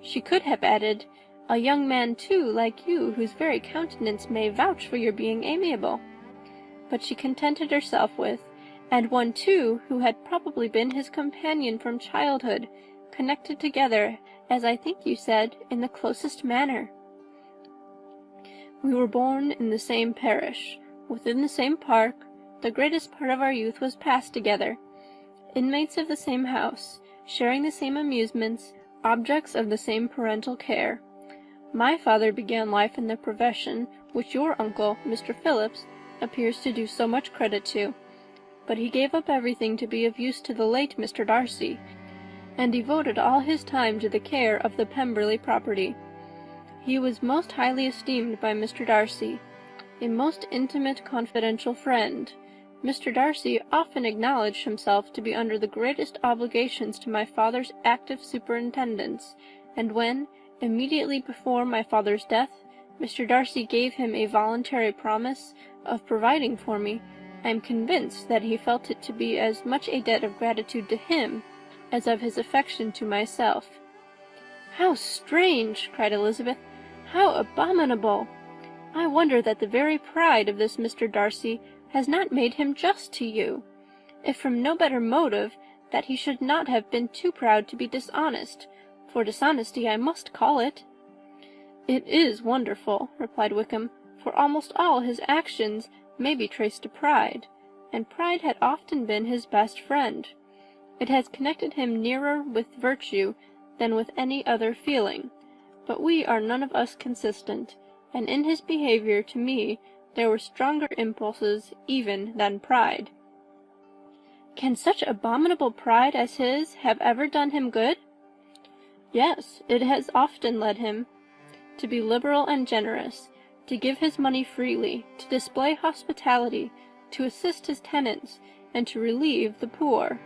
She could have added, "A young man, too, like you, whose very countenance may vouch for your being amiable." But she contented herself with, "And one, too, who had probably been his companion from childhood, connected together, as I think you said, in the closest manner. We were born in the same parish, within the same park, the greatest part of our youth was passed together, inmates of the same house, sharing the same amusements, objects of the same parental care. My father began life in the profession which your uncle, Mr. Phillips, appears to do so much credit to, but he gave up everything to be of use to the late Mr. Darcy, and devoted all his time to the care of the Pemberley property. He was most highly esteemed by Mr. Darcy, a most intimate confidential friend. Mr. Darcy often acknowledged himself to be under the greatest obligations to my father's active superintendence, and when, immediately before my father's death, Mr. Darcy gave him a voluntary promise of providing for me, I am convinced that he felt it to be as much a debt of gratitude to him as of his affection to myself." "How strange!" cried Elizabeth. "How abominable! I wonder that the very pride of this Mr. Darcy has not made him just to you, if from no better motive, that he should not have been too proud to be dishonest, for dishonesty I must call it." "It is wonderful," replied Wickham, "for almost all his actions may be traced to pride, and pride had often been his best friend. It has connected him nearer with virtue than with any other feeling, but we are none of us consistent, and in his behaviour to me there were stronger impulses even than pride." "Can such abominable pride as his have ever done him good?" "Yes, it has often led him to be liberal and generous, to give his money freely, to display hospitality, to assist his tenants, and to relieve the poor.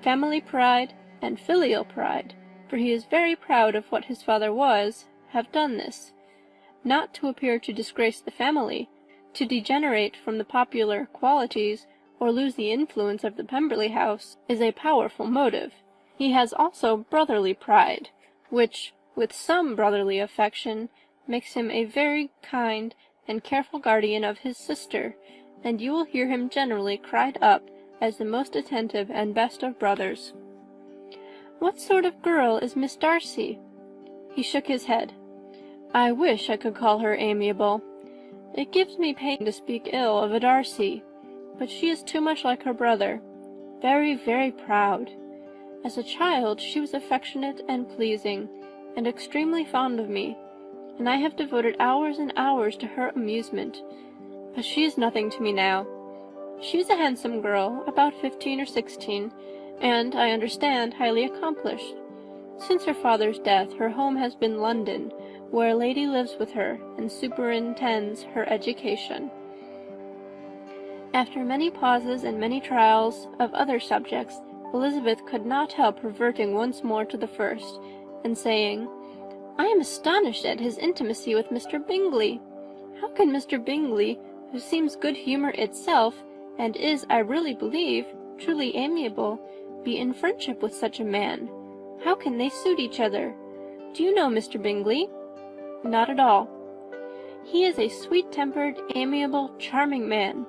Family pride and filial pride, for he is very proud of what his father was, have done this. Not to appear to disgrace the family, to degenerate from the popular qualities, or lose the influence of the Pemberley house, is a powerful motive. He has also brotherly pride, which, with some brotherly affection, makes him a very kind and careful guardian of his sister, and you will hear him generally cried up as the most attentive and best of brothers." "What sort of girl is Miss Darcy?" He shook his head. "I wish I could call her amiable. It gives me pain to speak ill of a Darcy, but she is too much like her brother, very, very proud. As a child she was affectionate and pleasing, and extremely fond of me, and I have devoted hours and hours to her amusement, but she is nothing to me now. She is a handsome girl, about 15 or 16, and, I understand, highly accomplished. Since her father's death her home has been London, where a lady lives with her and superintends her education." After many pauses and many trials of other subjects, Elizabeth could not help reverting once more to the first, and saying, "I am astonished at his intimacy with Mr. Bingley. How can Mr. Bingley, who seems good humour itself, and is, I really believe, truly amiable, be in friendship with such a man? How can they suit each other? Do you know Mr. Bingley?" "Not at all." "He is a sweet-tempered, amiable, charming man.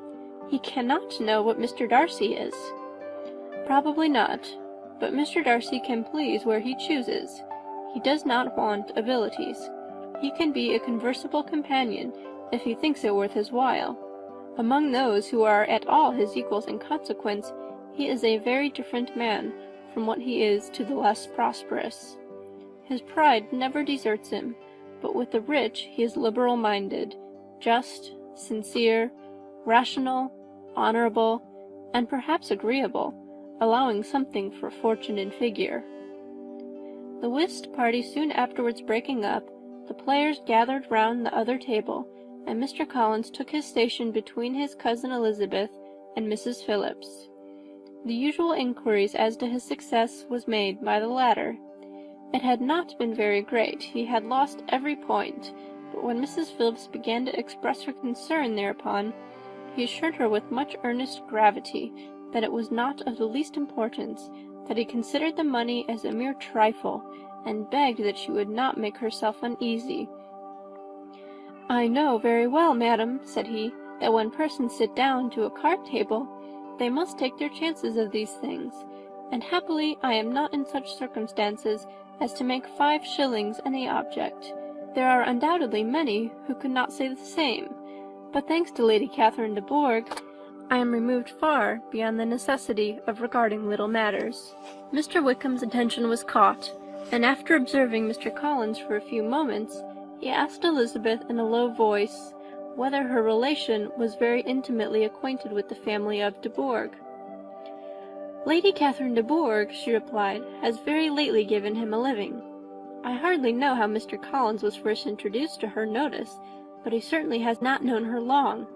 He cannot know what Mr. Darcy is." "Probably not, but Mr. Darcy can please where he chooses. He does not want abilities. He can be a conversable companion if he thinks it worth his while. Among those who are at all his equals in consequence, he is a very different man from what he is to the less prosperous. His pride never deserts him, but with the rich he is liberal-minded, just, sincere, rational, honourable, and perhaps agreeable, allowing something for fortune and figure." The whist party soon afterwards breaking up, the players gathered round the other table, and Mr. Collins took his station between his cousin Elizabeth and Mrs. Phillips. The usual inquiries as to his success was made by the latter. It had not been very great. He had lost every point, but when Mrs. Phillips began to express her concern thereupon, he assured her with much earnest gravity that it was not of the least importance, that he considered the money as a mere trifle, and begged that she would not make herself uneasy. "I know very well, madam," said he, "that when persons sit down to a card-table, they must take their chances of these things, and happily I am not in such circumstances as to make 5 shillings any object. There are undoubtedly many who could not say the same, but thanks to Lady Catherine de Bourgh, I am removed far beyond the necessity of regarding little matters." Mr. Wickham's attention was caught, and after observing Mr. Collins for a few moments, he asked Elizabeth in a low voice whether her relation was very intimately acquainted with the family of de Bourgh. "Lady Catherine de Bourgh," she replied, "has very lately given him a living. I hardly know how Mr. Collins was first introduced to her notice, but he certainly has not known her long.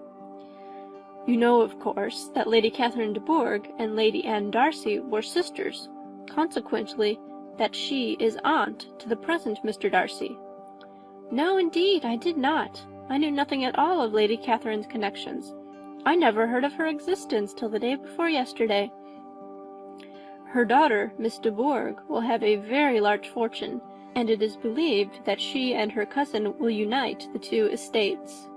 You know, of course, that Lady Catherine de Bourgh and Lady Anne Darcy were sisters, consequently that she is aunt to the present Mr. Darcy." "No, indeed, I did not. I knew nothing at all of Lady Catherine's connections. I never heard of her existence till the day before yesterday. Her daughter, Miss de Bourgh, will have a very large fortune, and it is believed that she and her cousin will unite the 2 estates."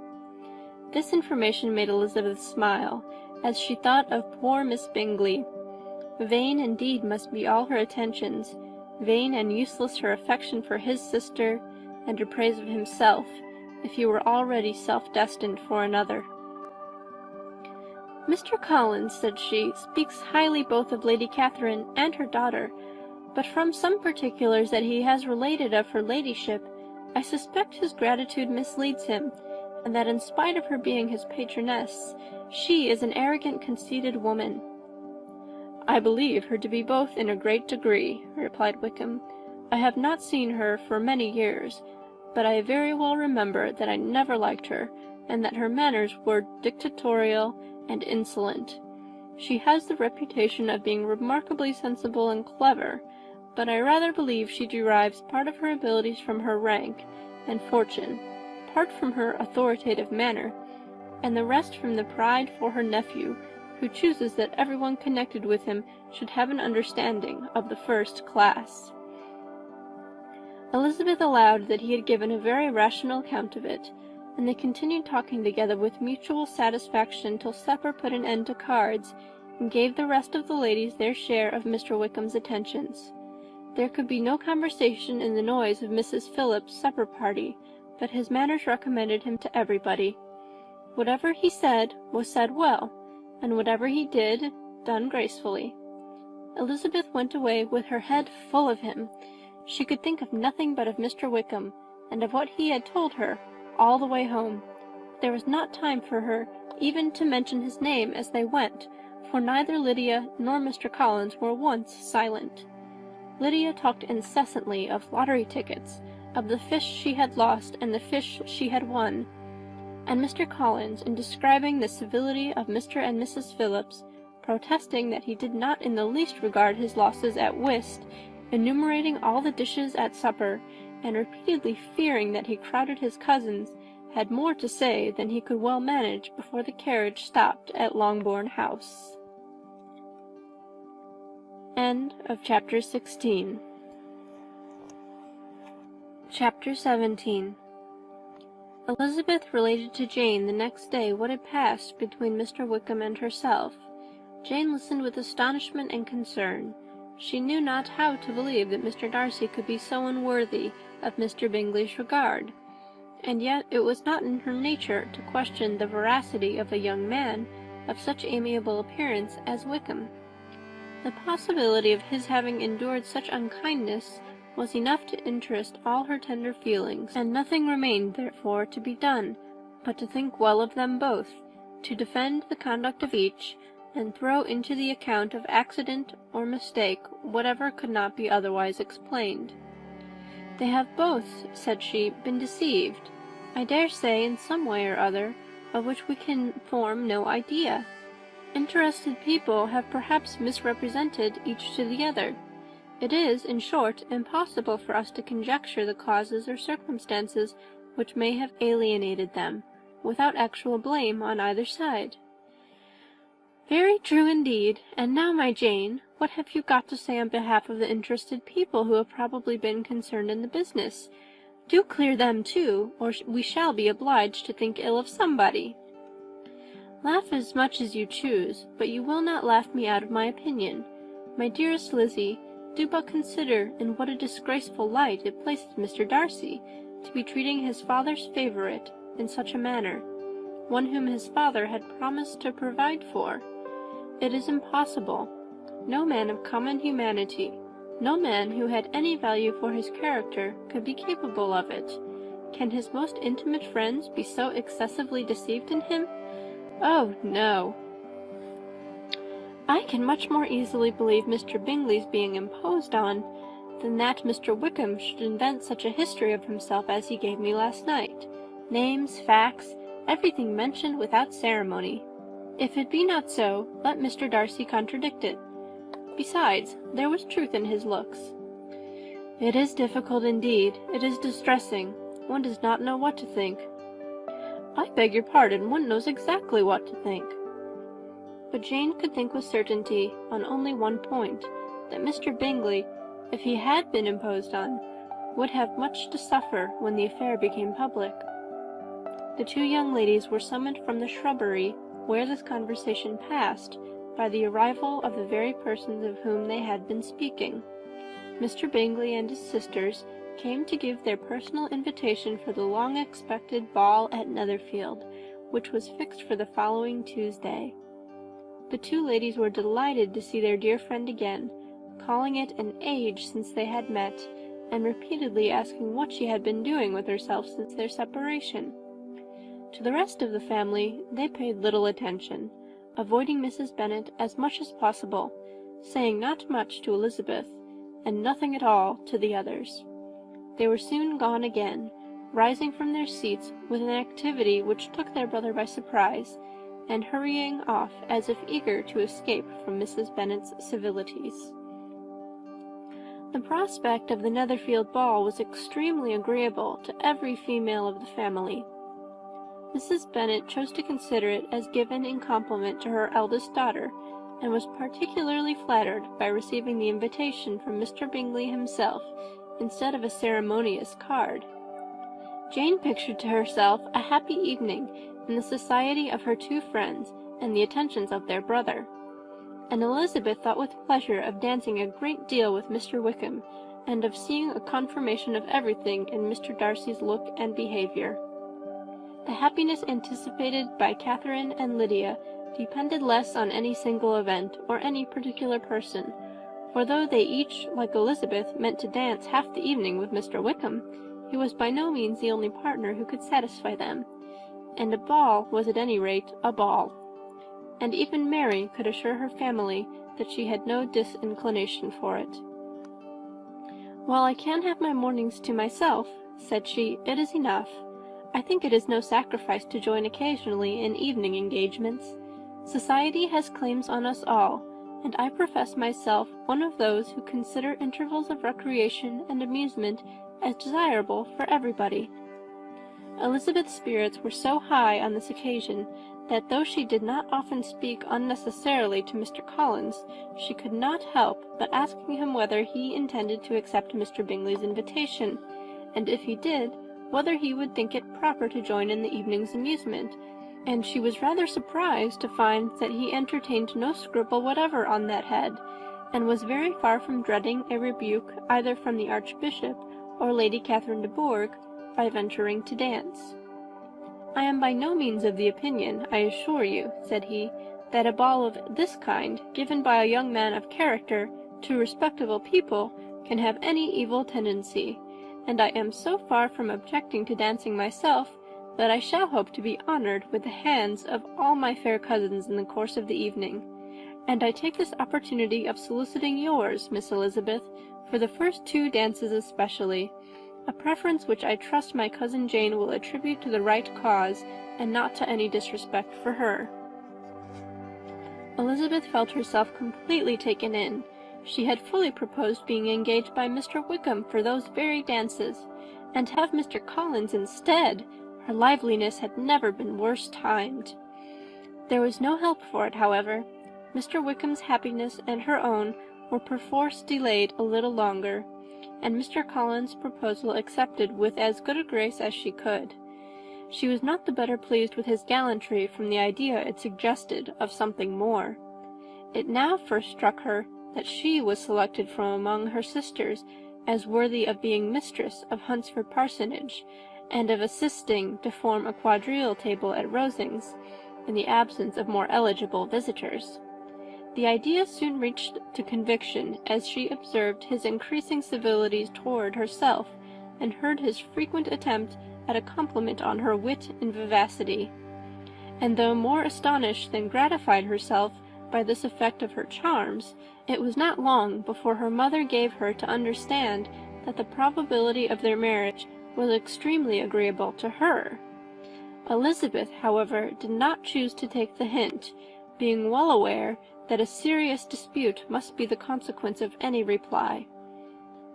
This information made Elizabeth smile, as she thought of poor Miss Bingley. Vain indeed must be all her attentions, vain and useless her affection for his sister, and her praise of himself, if he were already self-destined for another. "Mr. Collins," said she, "speaks highly both of Lady Catherine and her daughter, but from some particulars that he has related of her ladyship, I suspect his gratitude misleads him, and that in spite of her being his patroness, she is an arrogant, conceited woman." "I believe her to be both in a great degree," replied Wickham. "I have not seen her for many years, but I very well remember that I never liked her, and that her manners were dictatorial and insolent. She has the reputation of being remarkably sensible and clever, but I rather believe she derives part of her abilities from her rank and fortune, part from her authoritative manner, and the rest from the pride for her nephew, who chooses that everyone connected with him should have an understanding of the first class." Elizabeth allowed that he had given a very rational account of it, and they continued talking together with mutual satisfaction till supper put an end to cards, and gave the rest of the ladies their share of Mr. Wickham's attentions. There could be no conversation in the noise of Mrs. Phillips's supper party, but his manners recommended him to everybody. Whatever he said was said well, and whatever he did, done gracefully. Elizabeth went away with her head full of him. She could think of nothing but of Mr. Wickham, and of what he had told her, all the way home. There was not time for her even to mention his name as they went, for neither Lydia nor Mr. Collins were once silent. Lydia talked incessantly of lottery tickets, of the fish she had lost and the fish she had won, and Mr. Collins, in describing the civility of Mr. and Mrs. Phillips, protesting that he did not in the least regard his losses at whist, enumerating all the dishes at supper, and repeatedly fearing that he crowded his cousins, had more to say than he could well manage before the carriage stopped at Longbourn House. End of Chapter 16. Chapter 17. Elizabeth related to Jane the next day what had passed between Mr. Wickham and herself. Jane listened with astonishment and concern. She knew not how to believe that Mr. Darcy could be so unworthy of Mr. Bingley's regard, and yet it was not in her nature to question the veracity of a young man of such amiable appearance as Wickham. The possibility of his having endured such unkindness was enough to interest all her tender feelings, and nothing remained therefore to be done but to think well of them both, to defend the conduct of each, and throw into the account of accident or mistake whatever could not be otherwise explained. "They have both," said she, "been deceived, I dare say, in some way or other, of which we can form no idea. Interested people have perhaps misrepresented each to the other. It is, in short, impossible for us to conjecture the causes or circumstances which may have alienated them, without actual blame on either side. Very true indeed. And now, my Jane, what have you got to say on behalf of the interested people who have probably been concerned in the business? Do clear them too, or we shall be obliged to think ill of somebody. Laugh as much as you choose, but you will not laugh me out of my opinion. My dearest Lizzie, do but consider in what a disgraceful light it places Mr. Darcy, to be treating his father's favourite in such a manner, one whom his father had promised to provide for. It is impossible. No man of common humanity, no man who had any value for his character, could be capable of it. Can his most intimate friends be so excessively deceived in him? Oh, no. I can much more easily believe Mr. Bingley's being imposed on than that Mr. Wickham should invent such a history of himself as he gave me last night. Names, facts, everything mentioned without ceremony. If it be not so, let Mr. Darcy contradict it. Besides, there was truth in his looks. It is difficult indeed. It is distressing. One does not know what to think. I beg your pardon, one knows exactly what to think. But Jane could think with certainty on only one point, that Mr. Bingley, if he had been imposed on, would have much to suffer when the affair became public. The two young ladies were summoned from the shrubbery where this conversation passed by the arrival of the very persons of whom they had been speaking. Mr. Bingley and his sisters came to give their personal invitation for the long-expected ball at Netherfield, which was fixed for the following Tuesday. The two ladies were delighted to see their dear friend again, calling it an age since they had met, and repeatedly asking what she had been doing with herself since their separation. To the rest of the family they paid little attention, avoiding Mrs. Bennet as much as possible, saying not much to Elizabeth, and nothing at all to the others. They were soon gone again, rising from their seats with an activity which took their brother by surprise, and hurrying off as if eager to escape from Mrs. Bennet's civilities. The prospect of the Netherfield ball was extremely agreeable to every female of the family. Mrs. Bennet chose to consider it as given in compliment to her eldest daughter, and was particularly flattered by receiving the invitation from Mr. Bingley himself, instead of a ceremonious card. Jane pictured to herself a happy evening in the society of her two friends and the attentions of their brother, and Elizabeth thought with pleasure of dancing a great deal with Mr. Wickham, and of seeing a confirmation of everything in Mr. Darcy's look and behaviour. The happiness anticipated by Catherine and Lydia depended less on any single event or any particular person, for though they each, like Elizabeth, meant to dance half the evening with Mr. Wickham, he was by no means the only partner who could satisfy them, and a ball was at any rate a ball. And even Mary could assure her family that she had no disinclination for it. "While I can have my mornings to myself," said she, "it is enough. I think it is no sacrifice to join occasionally in evening engagements. Society has claims on us all, and I profess myself one of those who consider intervals of recreation and amusement as desirable for everybody." Elizabeth's spirits were so high on this occasion that though she did not often speak unnecessarily to Mr. Collins, she could not help but asking him whether he intended to accept Mr. Bingley's invitation, and if he did, whether he would think it proper to join in the evening's amusement, and she was rather surprised to find that he entertained no scruple whatever on that head, and was very far from dreading a rebuke either from the Archbishop or Lady Catherine de Bourgh by venturing to dance. "I am by no means of the opinion, I assure you," said he, "that a ball of this kind, given by a young man of character to respectable people, can have any evil tendency, and I am so far from objecting to dancing myself, that I shall hope to be honoured with the hands of all my fair cousins in the course of the evening, and I take this opportunity of soliciting yours, Miss Elizabeth, for the first two dances especially, a preference which I trust my cousin Jane will attribute to the right cause, and not to any disrespect for her." Elizabeth felt herself completely taken in. She had fully proposed being engaged by Mr. Wickham for those very dances, and have Mr. Collins instead. Her liveliness had never been worse timed. There was no help for it, however. Mr. Wickham's happiness and her own were perforce delayed a little longer, and Mr. Collins' proposal accepted with as good a grace as she could. She was not the better pleased with his gallantry from the idea it suggested of something more. It now first struck her that she was selected from among her sisters as worthy of being mistress of Hunsford Parsonage, and of assisting to form a quadrille table at Rosings, in the absence of more eligible visitors. The idea soon reached to conviction as she observed his increasing civilities toward herself, and heard his frequent attempt at a compliment on her wit and vivacity. And though more astonished than gratified herself by this effect of her charms, it was not long before her mother gave her to understand that the probability of their marriage was extremely agreeable to her. Elizabeth, however, did not choose to take the hint, being well aware that a serious dispute must be the consequence of any reply.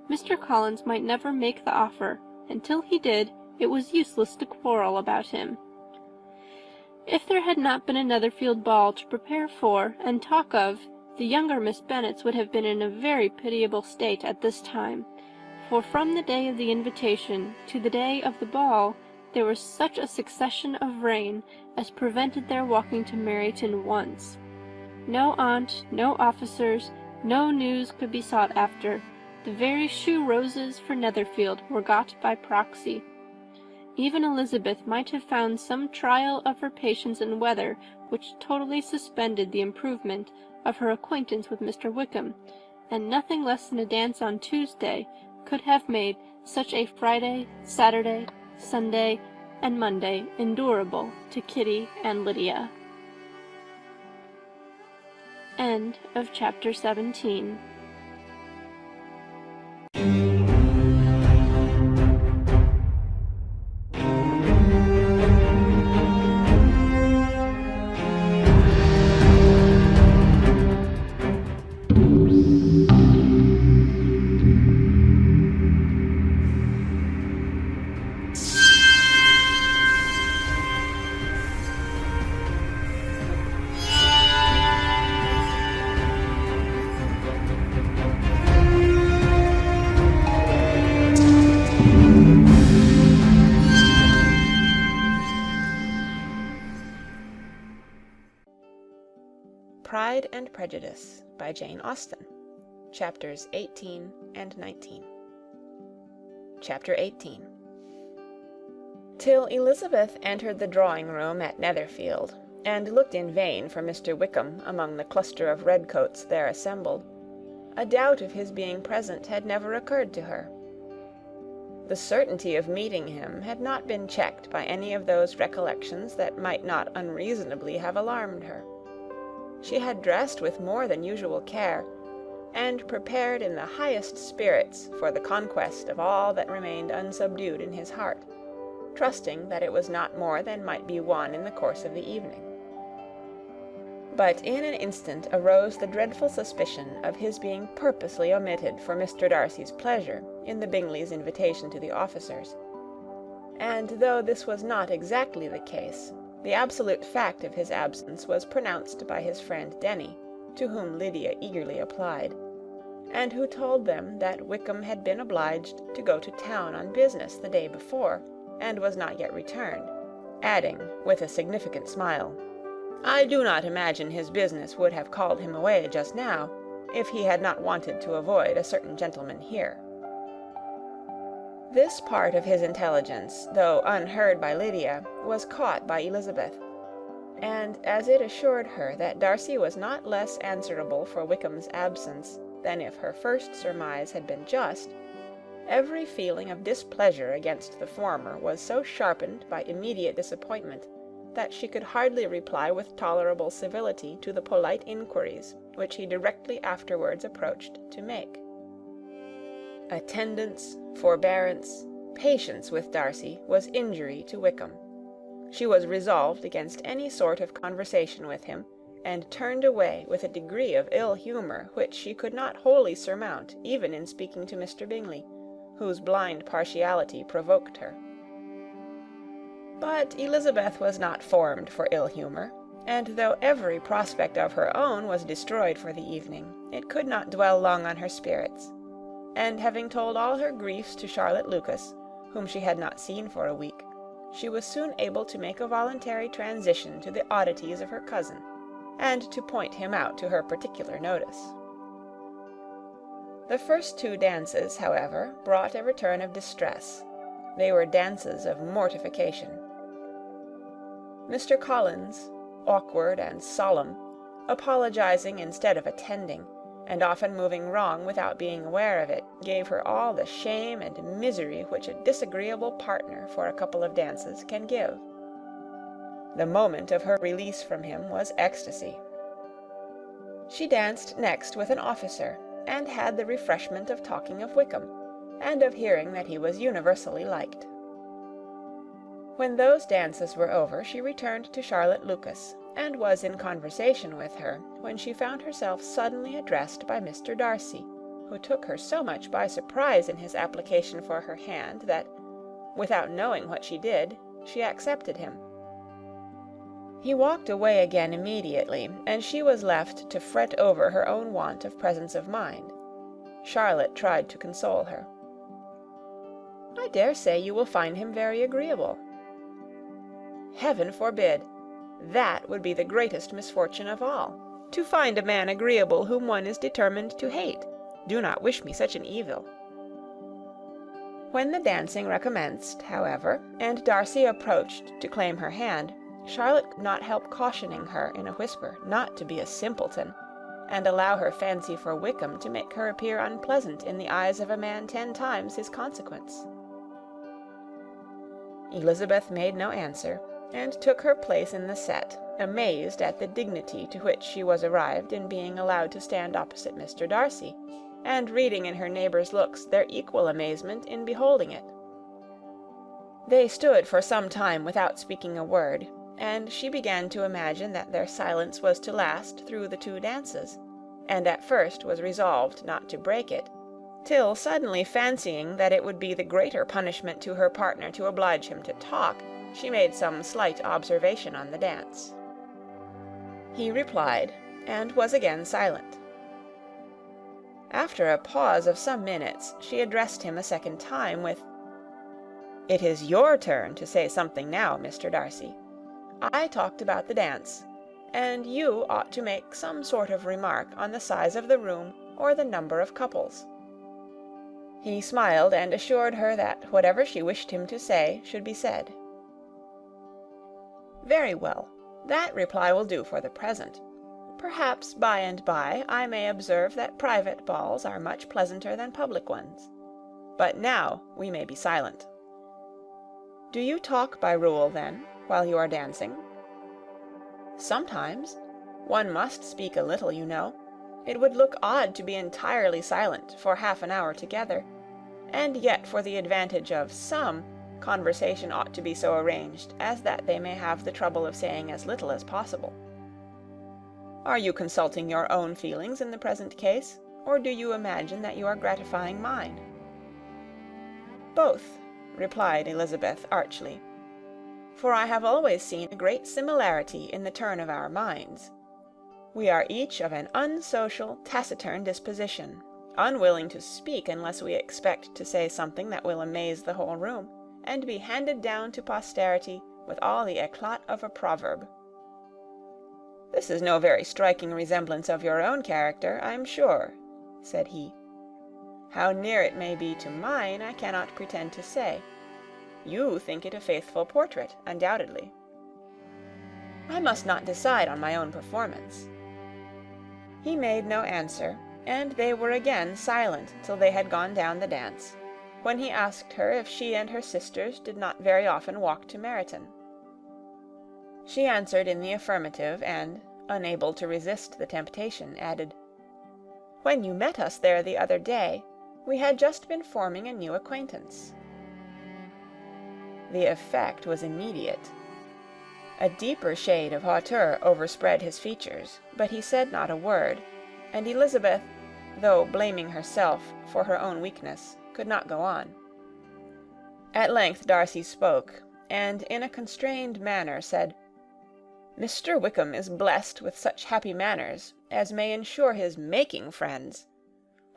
Mr. Collins might never make the offer, and till he did, it was useless to quarrel about him. If there had not been a Netherfield ball to prepare for and talk of, the younger Miss Bennets would have been in a very pitiable state at this time, for from the day of the invitation to the day of the ball there was such a succession of rain as prevented their walking to Meryton once. No aunt, no officers, no news could be sought after. The very shoe roses for Netherfield were got by proxy. Even Elizabeth might have found some trial of her patience in weather which totally suspended the improvement of her acquaintance with Mr. Wickham, and nothing less than a dance on Tuesday could have made such a Friday, Saturday, Sunday, and Monday endurable to Kitty and Lydia. End of chapter 17. Pride and Prejudice by Jane Austen, Chapters 18 and 19. Chapter 18. Till Elizabeth entered the drawing-room at Netherfield, and looked in vain for Mr. Wickham among the cluster of redcoats there assembled, a doubt of his being present had never occurred to her. The certainty of meeting him had not been checked by any of those recollections that might not unreasonably have alarmed her. She had dressed with more than usual care, and prepared in the highest spirits for the conquest of all that remained unsubdued in his heart, trusting that it was not more than might be won in the course of the evening. But in an instant arose the dreadful suspicion of his being purposely omitted for Mr. Darcy's pleasure in the Bingleys' invitation to the officers, and though this was not exactly the case, the absolute fact of his absence was pronounced by his friend Denny, to whom Lydia eagerly applied, and who told them that Wickham had been obliged to go to town on business the day before, and was not yet returned, adding, with a significant smile, "I do not imagine his business would have called him away just now, if he had not wanted to avoid a certain gentleman here." This part of his intelligence, though unheard by Lydia, was caught by Elizabeth, and as it assured her that Darcy was not less answerable for Wickham's absence than if her first surmise had been just, every feeling of displeasure against the former was so sharpened by immediate disappointment that she could hardly reply with tolerable civility to the polite inquiries which he directly afterwards approached to make. Attendance, forbearance, patience with Darcy was injury to Wickham. She was resolved against any sort of conversation with him, and turned away with a degree of ill humour which she could not wholly surmount even in speaking to Mr. Bingley, whose blind partiality provoked her. But Elizabeth was not formed for ill humour, and though every prospect of her own was destroyed for the evening, it could not dwell long on her spirits, and having told all her griefs to Charlotte Lucas, whom she had not seen for a week, she was soon able to make a voluntary transition to the oddities of her cousin, and to point him out to her particular notice. The first 2 dances, however, brought a return of distress. They were dances of mortification. Mr. Collins, awkward and solemn, apologizing instead of attending, and often moving wrong without being aware of it, gave her all the shame and misery which a disagreeable partner for a couple of dances can give. The moment of her release from him was ecstasy. She danced next with an officer, and had the refreshment of talking of Wickham, and of hearing that he was universally liked. When those dances were over, she returned to Charlotte Lucas, and was in conversation with her, when she found herself suddenly addressed by Mr. Darcy, who took her so much by surprise in his application for her hand, that, without knowing what she did, she accepted him. He walked away again immediately, and she was left to fret over her own want of presence of mind. Charlotte tried to console her. "I dare say you will find him very agreeable." "Heaven forbid! That would be the greatest misfortune of all, to find a man agreeable whom one is determined to hate. Do not wish me such an evil." When the dancing recommenced, however, and Darcy approached to claim her hand, Charlotte could not help cautioning her in a whisper not to be a simpleton, and allow her fancy for Wickham to make her appear unpleasant in the eyes of a man 10 times his consequence. Elizabeth made no answer, and took her place in the set, amazed at the dignity to which she was arrived in being allowed to stand opposite Mr. Darcy, and reading in her neighbours' looks their equal amazement in beholding it. They stood for some time without speaking a word, and she began to imagine that their silence was to last through the 2 dances, and at first was resolved not to break it, till suddenly fancying that it would be the greater punishment to her partner to oblige him to talk, she made some slight observation on the dance. He replied, and was again silent. After a pause of some minutes, she addressed him a second time with, "It is your turn to say something now, Mr. Darcy. I talked about the dance, and you ought to make some sort of remark on the size of the room or the number of couples." He smiled, and assured her that whatever she wished him to say should be said. "Very well. That reply will do for the present. Perhaps by and by I may observe that private balls are much pleasanter than public ones. But now we may be silent." "Do you talk by rule, then, while you are dancing?" "Sometimes. One must speak a little, you know. It would look odd to be entirely silent for half an hour together, and yet for the advantage of some, conversation ought to be so arranged as that they may have the trouble of saying as little as possible. Are you consulting your own feelings in the present case, or do you imagine that you are gratifying mine?" "Both," replied Elizabeth archly, "for I have always seen a great similarity in the turn of our minds. We are each of an unsocial, taciturn disposition, unwilling to speak unless we expect to say something that will amaze the whole room, and be handed down to posterity with all the éclat of a proverb." "This is no very striking resemblance of your own character, I'm sure," said he. "How near it may be to mine, I cannot pretend to say. You think it a faithful portrait, undoubtedly." "I must not decide on my own performance." He made no answer, and they were again silent till they had gone down the dance, when he asked her if she and her sisters did not very often walk to Meryton. She answered in the affirmative, and, unable to resist the temptation, added, "When you met us there the other day, we had just been forming a new acquaintance." The effect was immediate. A deeper shade of hauteur overspread his features, but he said not a word, and Elizabeth, though blaming herself for her own weakness, could not go on. At length Darcy spoke, and in a constrained manner said, "Mr. Wickham is blessed with such happy manners as may ensure his making friends.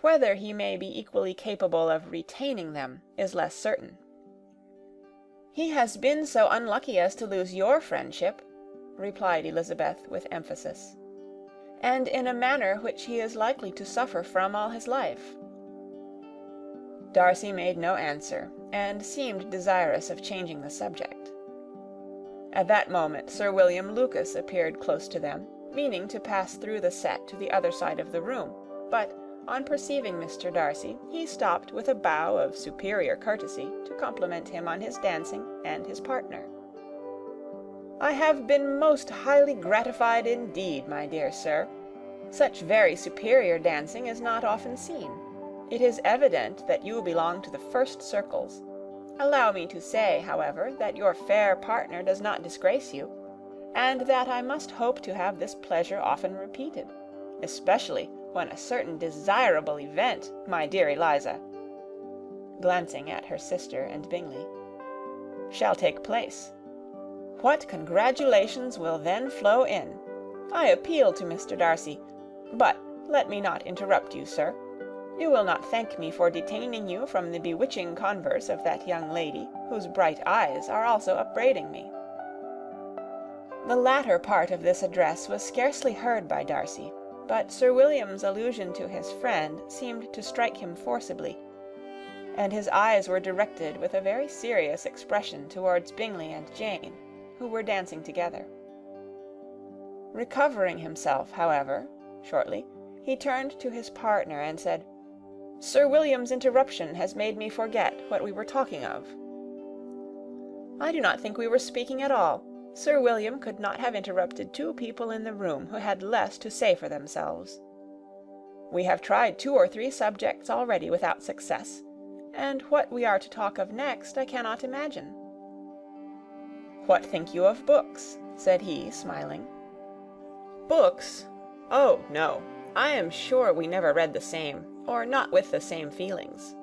Whether he may be equally capable of retaining them is less certain." "He has been so unlucky as to lose your friendship," replied Elizabeth with emphasis, "and in a manner which he is likely to suffer from all his life." Darcy made no answer, and seemed desirous of changing the subject. At that moment Sir William Lucas appeared close to them, meaning to pass through the set to the other side of the room, but, on perceiving Mr. Darcy, he stopped with a bow of superior courtesy to compliment him on his dancing and his partner. "I have been most highly gratified indeed, my dear sir. Such very superior dancing is not often seen. It is evident that you belong to the first circles. Allow me to say, however, that your fair partner does not disgrace you, and that I must hope to have this pleasure often repeated, especially when a certain desirable event, my dear Eliza," glancing at her sister and Bingley, "shall take place. What congratulations will then flow in! I appeal to Mr. Darcy, but let me not interrupt you, sir. You will not thank me for detaining you from the bewitching converse of that young lady, whose bright eyes are also upbraiding me." The latter part of this address was scarcely heard by Darcy, but Sir William's allusion to his friend seemed to strike him forcibly, and his eyes were directed with a very serious expression towards Bingley and Jane, who were dancing together. Recovering himself, however, shortly, he turned to his partner and said, "Sir William's interruption has made me forget what we were talking of." "I do not think we were speaking at all. Sir William could not have interrupted two people in the room who had less to say for themselves. We have tried 2 or 3 subjects already without success, and what we are to talk of next I cannot imagine." "What think you of books?" said he, smiling. "Books? Oh, no. I am sure we never read the same, or not with the same feelings."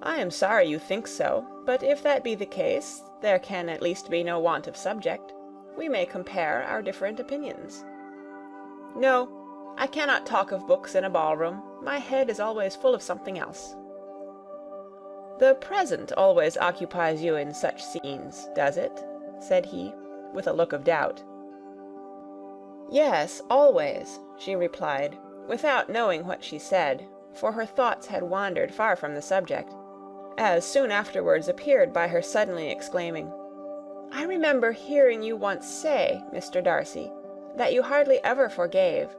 "I am sorry you think so, but if that be the case, there can at least be no want of subject. We may compare our different opinions." "No, I cannot talk of books in a ballroom. My head is always full of something else." "The present always occupies you in such scenes, does it?" said he, with a look of doubt. "Yes, always," she replied, without knowing what she said, for her thoughts had wandered far from the subject, as soon afterwards appeared by her suddenly exclaiming, "I remember hearing you once say, Mr. Darcy, that you hardly ever forgave,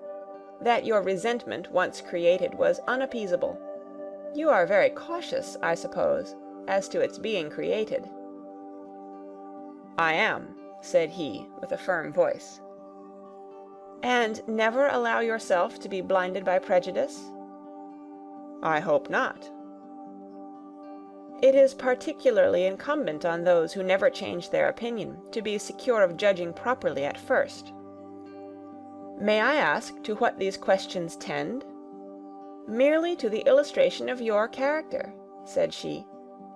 that your resentment once created was unappeasable. You are very cautious, I suppose, as to its being created." "I am," said he, with a firm voice. "And never allow yourself to be blinded by prejudice?" "I hope not." "It is particularly incumbent on those who never change their opinion to be secure of judging properly at first. May I ask to what these questions tend?" "Merely to the illustration of your character," said she,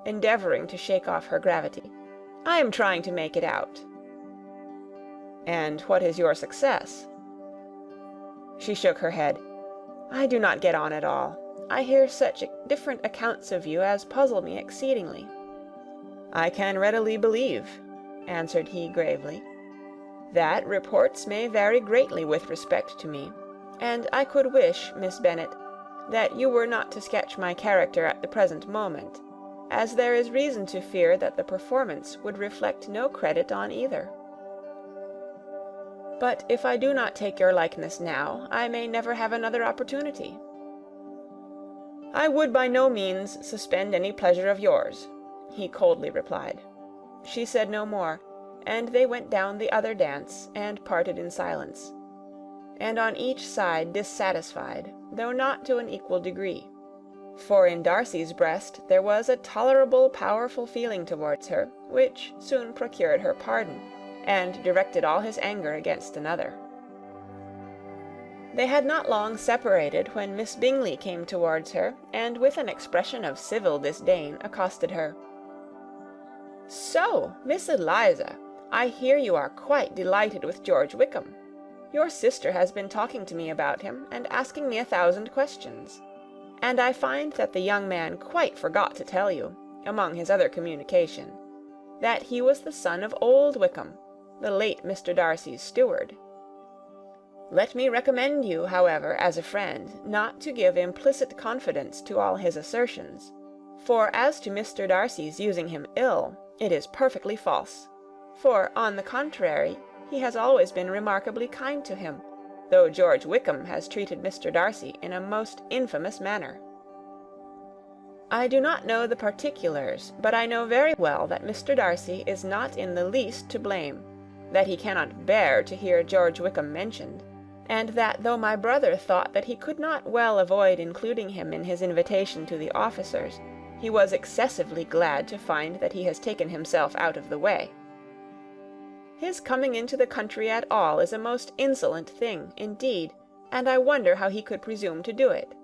endeavouring to shake off her gravity. "I am trying to make it out." "And what is your success?" She shook her head. "I do not get on at all. I hear such different accounts of you as puzzle me exceedingly." "I can readily believe," answered he gravely, "that reports may vary greatly with respect to me, and I could wish, Miss Bennet, that you were not to sketch my character at the present moment, as there is reason to fear that the performance would reflect no credit on either. But if I do not take your likeness now, I may never have another opportunity." "I would by no means suspend any pleasure of yours," he coldly replied. She said no more, and they went down the other dance, and parted in silence, and on each side dissatisfied, though not to an equal degree. For in Darcy's breast there was a tolerable powerful feeling towards her, which soon procured her pardon, and directed all his anger against another. They had not long separated when Miss Bingley came towards her, and with an expression of civil disdain accosted her. "So, Miss Eliza, I hear you are quite delighted with George Wickham. Your sister has been talking to me about him, and asking me 1,000 questions. And I find that the young man quite forgot to tell you, among his other communication, that he was the son of old Wickham, the late Mr. Darcy's steward. Let me recommend you, however, as a friend, not to give implicit confidence to all his assertions, for as to Mr. Darcy's using him ill, it is perfectly false, for, on the contrary, he has always been remarkably kind to him, though George Wickham has treated Mr. Darcy in a most infamous manner. I do not know the particulars, but I know very well that Mr. Darcy is not in the least to blame, that he cannot bear to hear George Wickham mentioned, and that though my brother thought that he could not well avoid including him in his invitation to the officers, he was excessively glad to find that he has taken himself out of the way. His coming into the country at all is a most insolent thing, indeed, and I wonder how he could presume to do it.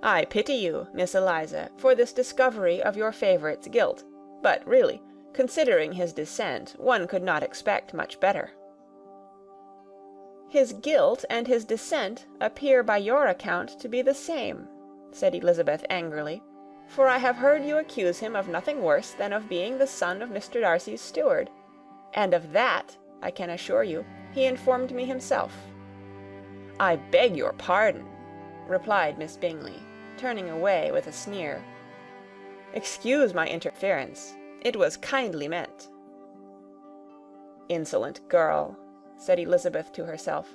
I pity you, Miss Eliza, for this discovery of your favourite's guilt, but really, considering his descent, one could not expect much better." "His guilt and his descent appear by your account to be the same," said Elizabeth angrily, "for I have heard you accuse him of nothing worse than of being the son of Mr. Darcy's steward, and of that, I can assure you, he informed me himself." "I beg your pardon," replied Miss Bingley, turning away with a sneer. "Excuse my interference. It was kindly meant." "Insolent girl," said Elizabeth to herself.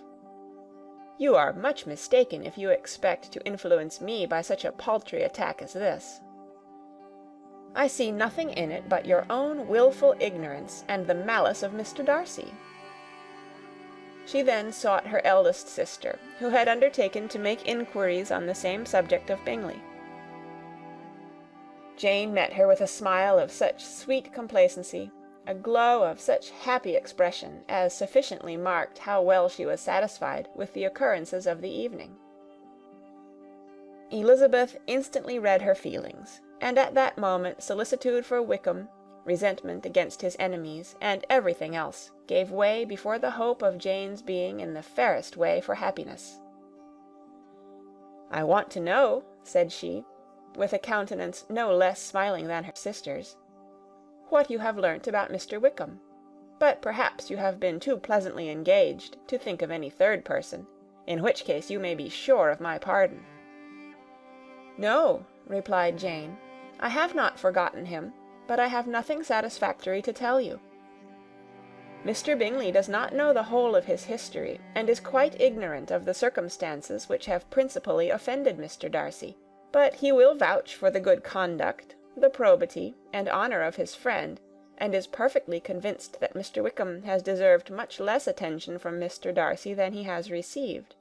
"You are much mistaken if you expect to influence me by such a paltry attack as this. I see nothing in it but your own wilful ignorance and the malice of Mr. Darcy." She then sought her eldest sister, who had undertaken to make inquiries on the same subject of Bingley. Jane met her with a smile of such sweet complacency, a glow of such happy expression, as sufficiently marked how well she was satisfied with the occurrences of the evening. Elizabeth instantly read her feelings, and at that moment solicitude for Wickham, resentment against his enemies, and everything else, gave way before the hope of Jane's being in the fairest way for happiness. "I want to know," said she, with a countenance no less smiling than her sister's, "what you have learnt about Mr. Wickham. But perhaps you have been too pleasantly engaged to think of any third person, in which case you may be sure of my pardon." "No," replied Jane, "I have not forgotten him, but I have nothing satisfactory to tell you. Mr. Bingley does not know the whole of his history, and is quite ignorant of the circumstances which have principally offended Mr. Darcy, but he will vouch for the good conduct, the probity, and honour of his friend, and is perfectly convinced that Mr. Wickham has deserved much less attention from Mr. Darcy than he has received,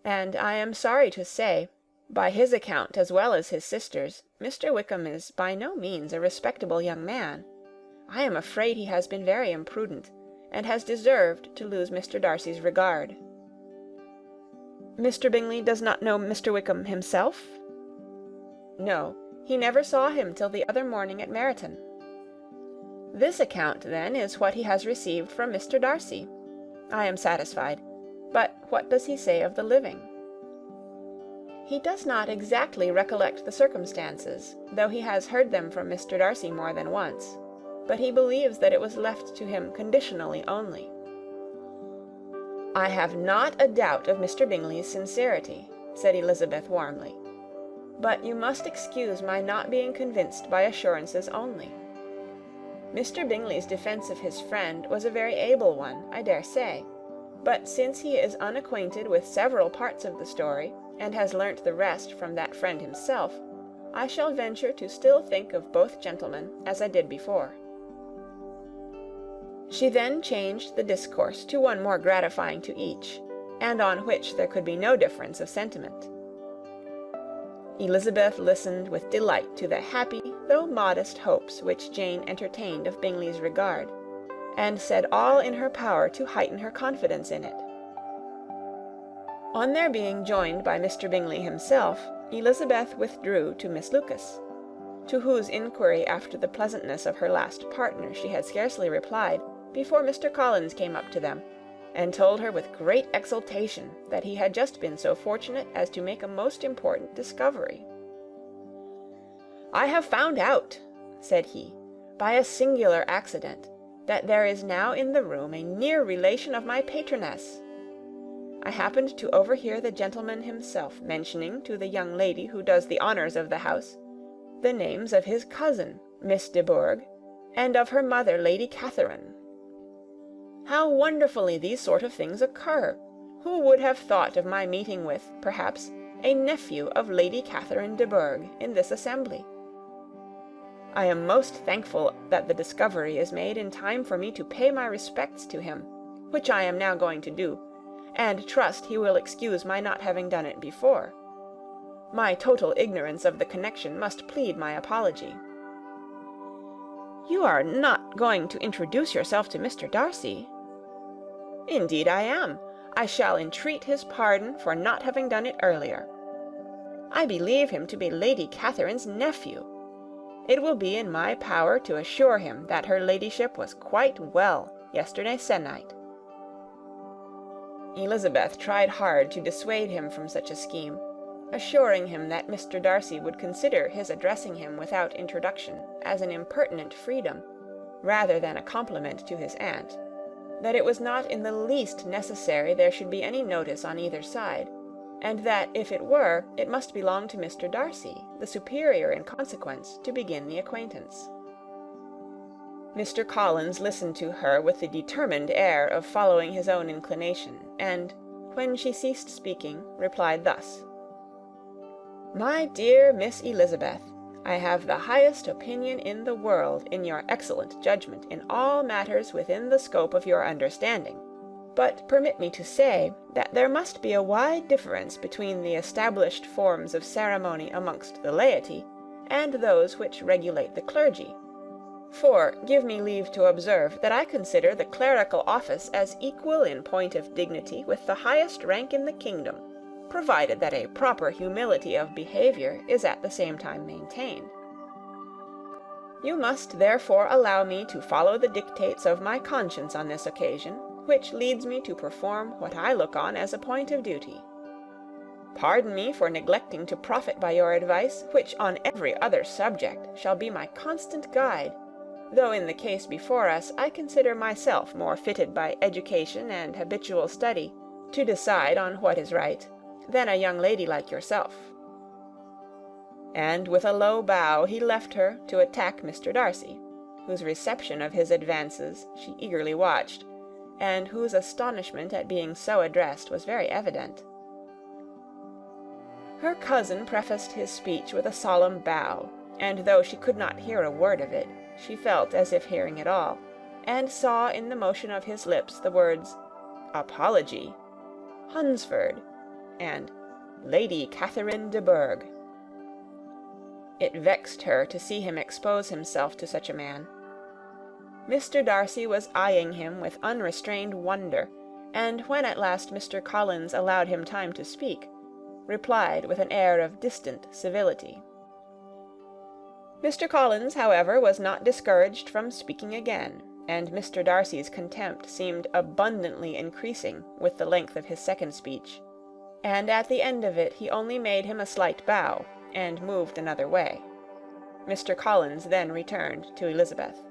and I am sorry to say, by his account as well as his sister's, Mr. Wickham is by no means a respectable young man. I am afraid he has been very imprudent, and has deserved to lose Mr. Darcy's regard." "Mr. Bingley does not know Mr. Wickham himself?" "No, he never saw him till the other morning at Meryton." "This account, then, is what he has received from Mr. Darcy. I am satisfied. But what does he say of the living?" "He does not exactly recollect the circumstances, though he has heard them from Mr. Darcy more than once, but he believes that it was left to him conditionally only." "I have not a doubt of Mr. Bingley's sincerity," said Elizabeth warmly, "but you must excuse my not being convinced by assurances only. Mr. Bingley's defence of his friend was a very able one, I dare say, but since he is unacquainted with several parts of the story, and has learnt the rest from that friend himself, I shall venture to still think of both gentlemen as I did before." She then changed the discourse to one more gratifying to each, and on which there could be no difference of sentiment. Elizabeth listened with delight to the happy, though modest hopes which Jane entertained of Bingley's regard, and said all in her power to heighten her confidence in it. On their being joined by Mr. Bingley himself, Elizabeth withdrew to Miss Lucas, to whose inquiry after the pleasantness of her last partner she had scarcely replied, before Mr. Collins came up to them, and told her with great exultation that he had just been so fortunate as to make a most important discovery. "I have found out," said he, "by a singular accident, that there is now in the room a near relation of my patroness. I happened to overhear the gentleman himself mentioning to the young lady who does the honours of the house the names of his cousin, Miss de Bourgh, and of her mother, Lady Catherine. How wonderfully these sort of things occur! Who would have thought of my meeting with, perhaps, a nephew of Lady Catherine de Bourgh in this assembly? I am most thankful that the discovery is made in time for me to pay my respects to him, which I am now going to do, and trust he will excuse my not having done it before. My total ignorance of the connection must plead my apology." "You are not going to introduce yourself to Mr. Darcy?" "Indeed I am. I shall entreat his pardon for not having done it earlier. I believe him to be Lady Catherine's nephew. It will be in my power to assure him that her ladyship was quite well yesterday se'nnight." Elizabeth tried hard to dissuade him from such a scheme, assuring him that Mr. Darcy would consider his addressing him without introduction as an impertinent freedom, rather than a compliment to his aunt, that it was not in the least necessary there should be any notice on either side, and that if it were, it must belong to Mr. Darcy, the superior in consequence, to begin the acquaintance. Mr. Collins listened to her with the determined air of following his own inclination, and, when she ceased speaking, replied thus: "My dear Miss Elizabeth, I have the highest opinion in the world in your excellent judgment in all matters within the scope of your understanding, but permit me to say that there must be a wide difference between the established forms of ceremony amongst the laity and those which regulate the clergy. For, give me leave to observe that I consider the clerical office as equal in point of dignity with the highest rank in the kingdom, provided that a proper humility of behaviour is at the same time maintained. You must therefore allow me to follow the dictates of my conscience on this occasion, which leads me to perform what I look on as a point of duty. Pardon me for neglecting to profit by your advice, which on every other subject shall be my constant guide, though in the case before us I consider myself more fitted by education and habitual study to decide on what is right, than a young lady like yourself." And with a low bow he left her to attack Mr. Darcy, whose reception of his advances she eagerly watched, and whose astonishment at being so addressed was very evident. Her cousin prefaced his speech with a solemn bow, and though she could not hear a word of it, she felt as if hearing it all, and saw in the motion of his lips the words apology, Hunsford, and Lady Catherine de Bourgh. It vexed her to see him expose himself to such a man. Mr. Darcy was eyeing him with unrestrained wonder, and when at last Mr. Collins allowed him time to speak, replied with an air of distant civility. Mr. Collins, however, was not discouraged from speaking again, and Mr. Darcy's contempt seemed abundantly increasing with the length of his second speech, and at the end of it he only made him a slight bow, and moved another way. Mr. Collins then returned to Elizabeth.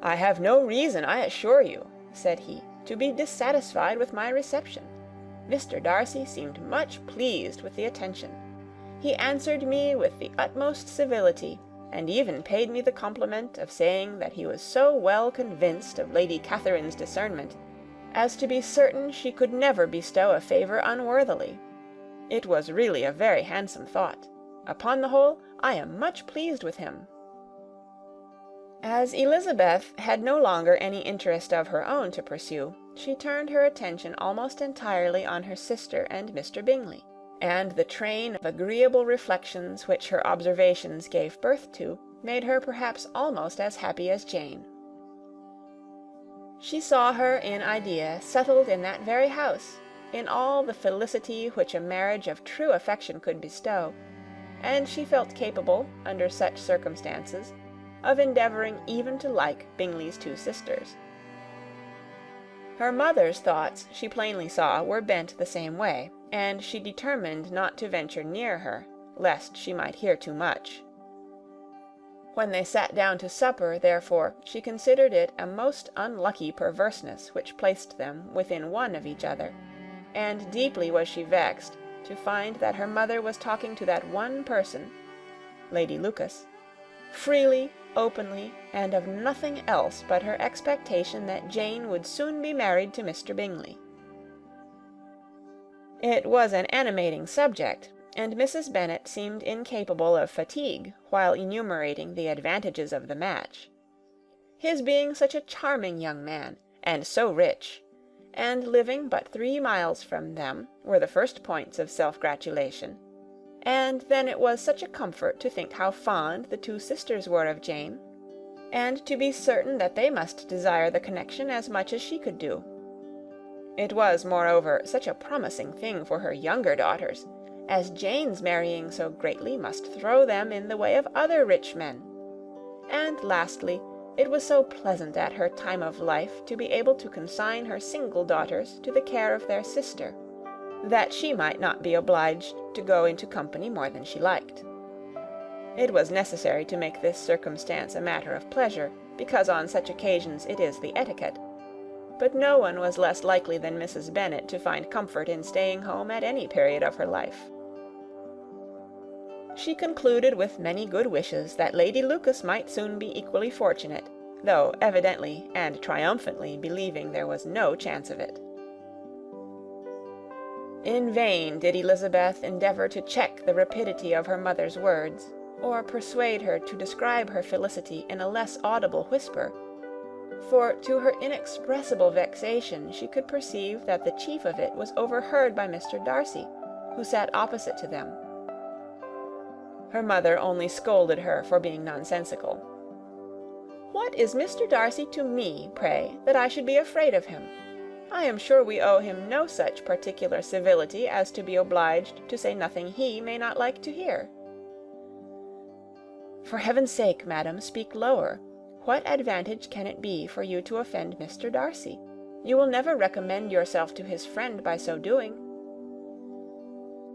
"I have no reason, I assure you," said he, "to be dissatisfied with my reception. Mr. Darcy seemed much pleased with the attention. He answered me with the utmost civility, and even paid me the compliment of saying that he was so well convinced of Lady Catherine's discernment as to be certain she could never bestow a favour unworthily. It was really a very handsome thought. Upon the whole, I am much pleased with him." As Elizabeth had no longer any interest of her own to pursue, she turned her attention almost entirely on her sister and Mr. Bingley, and the train of agreeable reflections which her observations gave birth to made her perhaps almost as happy as Jane. She saw her in idea settled in that very house, in all the felicity which a marriage of true affection could bestow, and she felt capable, under such circumstances, of endeavouring even to like Bingley's two sisters. Her mother's thoughts, she plainly saw, were bent the same way, and she determined not to venture near her, lest she might hear too much. When they sat down to supper, therefore, she considered it a most unlucky perverseness which placed them within one of each other, and deeply was she vexed to find that her mother was talking to that one person, Lady Lucas, freely, openly, and of nothing else but her expectation that Jane would soon be married to Mr. Bingley. It was an animating subject, and Mrs. Bennet seemed incapable of fatigue while enumerating the advantages of the match. His being such a charming young man, and so rich, and living but 3 miles from them, were the first points of self-gratulation. And then it was such a comfort to think how fond the two sisters were of Jane, and to be certain that they must desire the connection as much as she could do. It was, moreover, such a promising thing for her younger daughters, as Jane's marrying so greatly must throw them in the way of other rich men. And lastly, it was so pleasant at her time of life to be able to consign her single daughters to the care of their sister, that she might not be obliged to go into company more than she liked. It was necessary to make this circumstance a matter of pleasure, because on such occasions it is the etiquette, but no one was less likely than Mrs. Bennet to find comfort in staying home at any period of her life. She concluded with many good wishes that Lady Lucas might soon be equally fortunate, though evidently and triumphantly believing there was no chance of it. In vain did Elizabeth endeavour to check the rapidity of her mother's words, or persuade her to describe her felicity in a less audible whisper, for to her inexpressible vexation she could perceive that the chief of it was overheard by Mr. Darcy, who sat opposite to them. Her mother only scolded her for being nonsensical. "What is Mr. Darcy to me, pray, that I should be afraid of him? I am sure we owe him no such particular civility as to be obliged to say nothing he may not like to hear." "For heaven's sake, madam, speak lower. What advantage can it be for you to offend Mr. Darcy? You will never recommend yourself to his friend by so doing."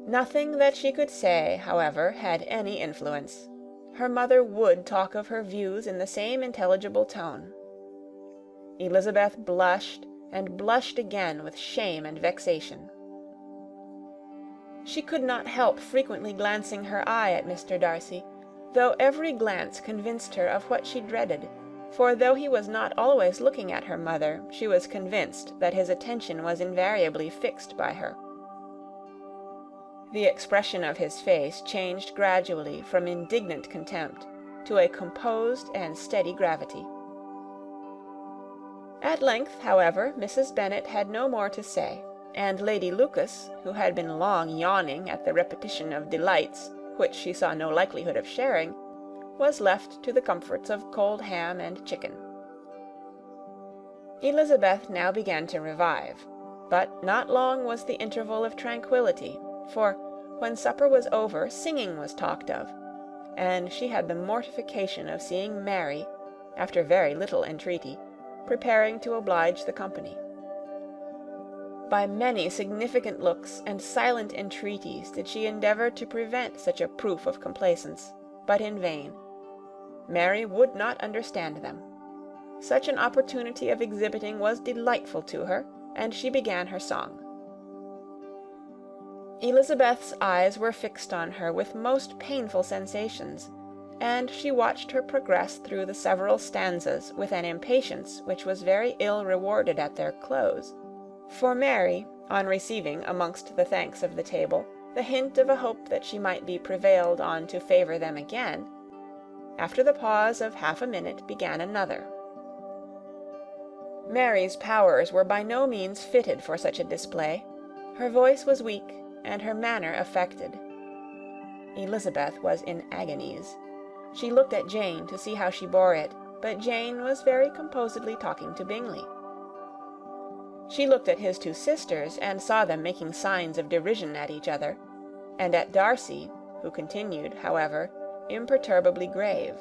Nothing that she could say, however, had any influence. Her mother would talk of her views in the same intelligible tone. Elizabeth blushed, and blushed again with shame and vexation. She could not help frequently glancing her eye at Mr. Darcy, though every glance convinced her of what she dreaded, for though he was not always looking at her mother, she was convinced that his attention was invariably fixed by her. The expression of his face changed gradually from indignant contempt to a composed and steady gravity. At length, however, Mrs. Bennet had no more to say, and Lady Lucas, who had been long yawning at the repetition of delights which she saw no likelihood of sharing, was left to the comforts of cold ham and chicken. Elizabeth now began to revive, but not long was the interval of tranquillity, for, when supper was over, singing was talked of, and she had the mortification of seeing Mary, after very little entreaty, preparing to oblige the company. By many significant looks and silent entreaties did she endeavour to prevent such a proof of complaisance, but in vain. Mary would not understand them. Such an opportunity of exhibiting was delightful to her, and she began her song. Elizabeth's eyes were fixed on her with most painful sensations, and she watched her progress through the several stanzas with an impatience which was very ill rewarded at their close. For Mary, on receiving, amongst the thanks of the table, the hint of a hope that she might be prevailed on to favour them again, after the pause of half a minute began another. Mary's powers were by no means fitted for such a display. Her voice was weak, and her manner affected. Elizabeth was in agonies. She looked at Jane to see how she bore it, but Jane was very composedly talking to Bingley, She looked at his two sisters, and saw them making signs of derision at each other, and at Darcy, who continued, however, imperturbably grave.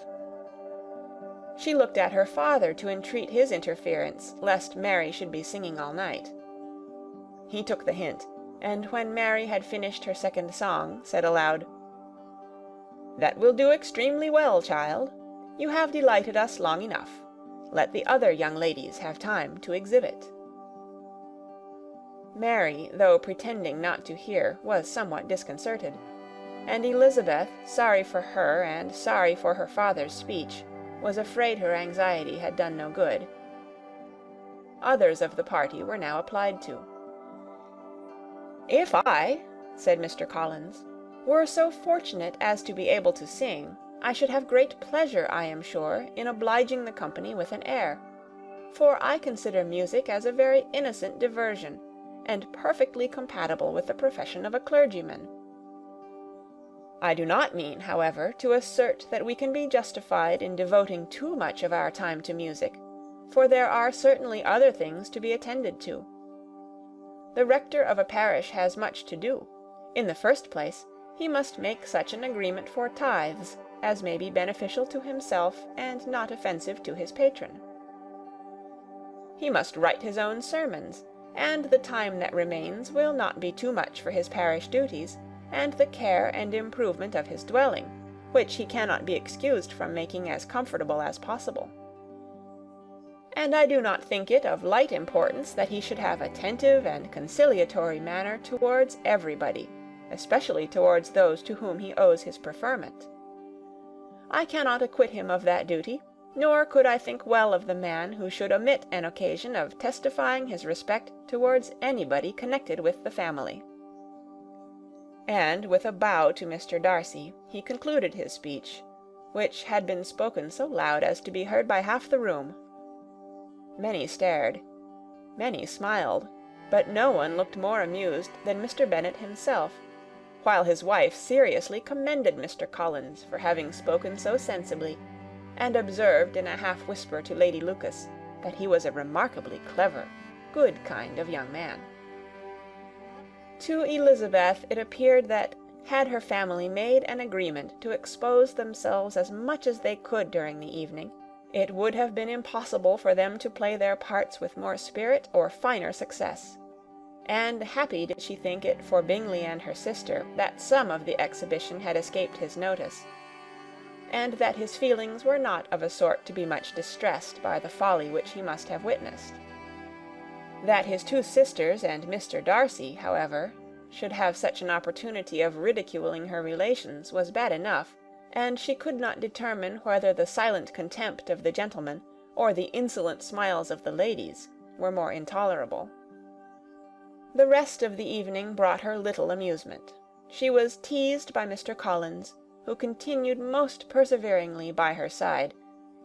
She looked at her father to entreat his interference, lest Mary should be singing all night. He took the hint, and when Mary had finished her second song, said aloud, "That will do extremely well, child. You have delighted us long enough. Let the other young ladies have time to exhibit." Mary, though pretending not to hear, was somewhat disconcerted, and Elizabeth, sorry for her and sorry for her father's speech, was afraid her anxiety had done no good. Others of the party were now applied to. "If I," said Mr. Collins, "were so fortunate as to be able to sing, I should have great pleasure, I am sure, in obliging the company with an air, for I consider music as a very innocent diversion, and perfectly compatible with the profession of a clergyman. I do not mean, however, to assert that we can be justified in devoting too much of our time to music, for there are certainly other things to be attended to. The rector of a parish has much to do. In the first place, he must make such an agreement for tithes as may be beneficial to himself and not offensive to his patron. He must write his own sermons, and the time that remains will not be too much for his parish duties, and the care and improvement of his dwelling, which he cannot be excused from making as comfortable as possible. And I do not think it of light importance that he should have attentive and conciliatory manner towards everybody, especially towards those to whom he owes his preferment. I cannot acquit him of that duty, nor could I think well of the man who should omit an occasion of testifying his respect towards anybody connected with the family." And with a bow to Mr. Darcy, he concluded his speech, which had been spoken so loud as to be heard by half the room. Many stared, many smiled, but no one looked more amused than Mr. Bennet himself, while his wife seriously commended Mr. Collins for having spoken so sensibly, and observed in a half-whisper to Lady Lucas that he was a remarkably clever, good kind of young man. To Elizabeth it appeared that, had her family made an agreement to expose themselves as much as they could during the evening, it would have been impossible for them to play their parts with more spirit or finer success; and happy did she think it for Bingley and her sister that some of the exhibition had escaped his notice, and that his feelings were not of a sort to be much distressed by the folly which he must have witnessed. That his two sisters and Mr. Darcy, however, should have such an opportunity of ridiculing her relations was bad enough, and she could not determine whether the silent contempt of the gentlemen or the insolent smiles of the ladies were more intolerable. The rest of the evening brought her little amusement. She was teased by Mr. Collins, who continued most perseveringly by her side,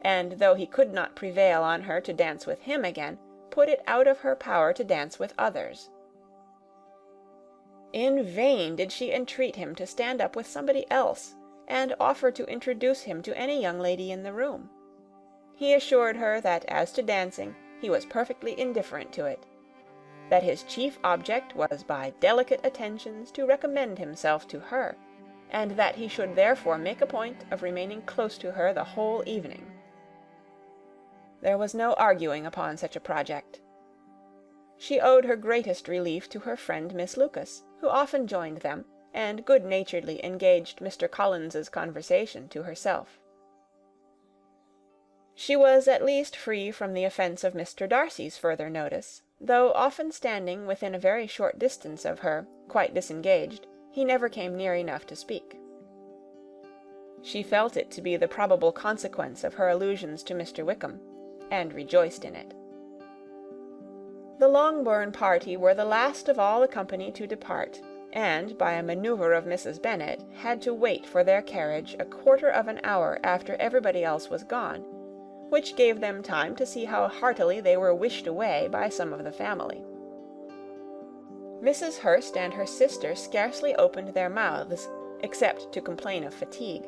and though he could not prevail on her to dance with him again, put it out of her power to dance with others. In vain did she entreat him to stand up with somebody else, and offer to introduce him to any young lady in the room. He assured her that as to dancing he was perfectly indifferent to it, that his chief object was by delicate attentions to recommend himself to her, and that he should therefore make a point of remaining close to her the whole evening. There was no arguing upon such a project. She owed her greatest relief to her friend Miss Lucas, who often joined them, and good-naturedly engaged Mr. Collins's conversation to herself. She was at least free from the offence of Mr. Darcy's further notice, though often standing within a very short distance of her, quite disengaged, he never came near enough to speak. She felt it to be the probable consequence of her allusions to Mr. Wickham, and rejoiced in it. The Longbourn party were the last of all the company to depart, and, by a manoeuvre of Mrs. Bennet, had to wait for their carriage a quarter of an hour after everybody else was gone, which gave them time to see how heartily they were wished away by some of the family. Mrs. Hurst and her sister scarcely opened their mouths, except to complain of fatigue,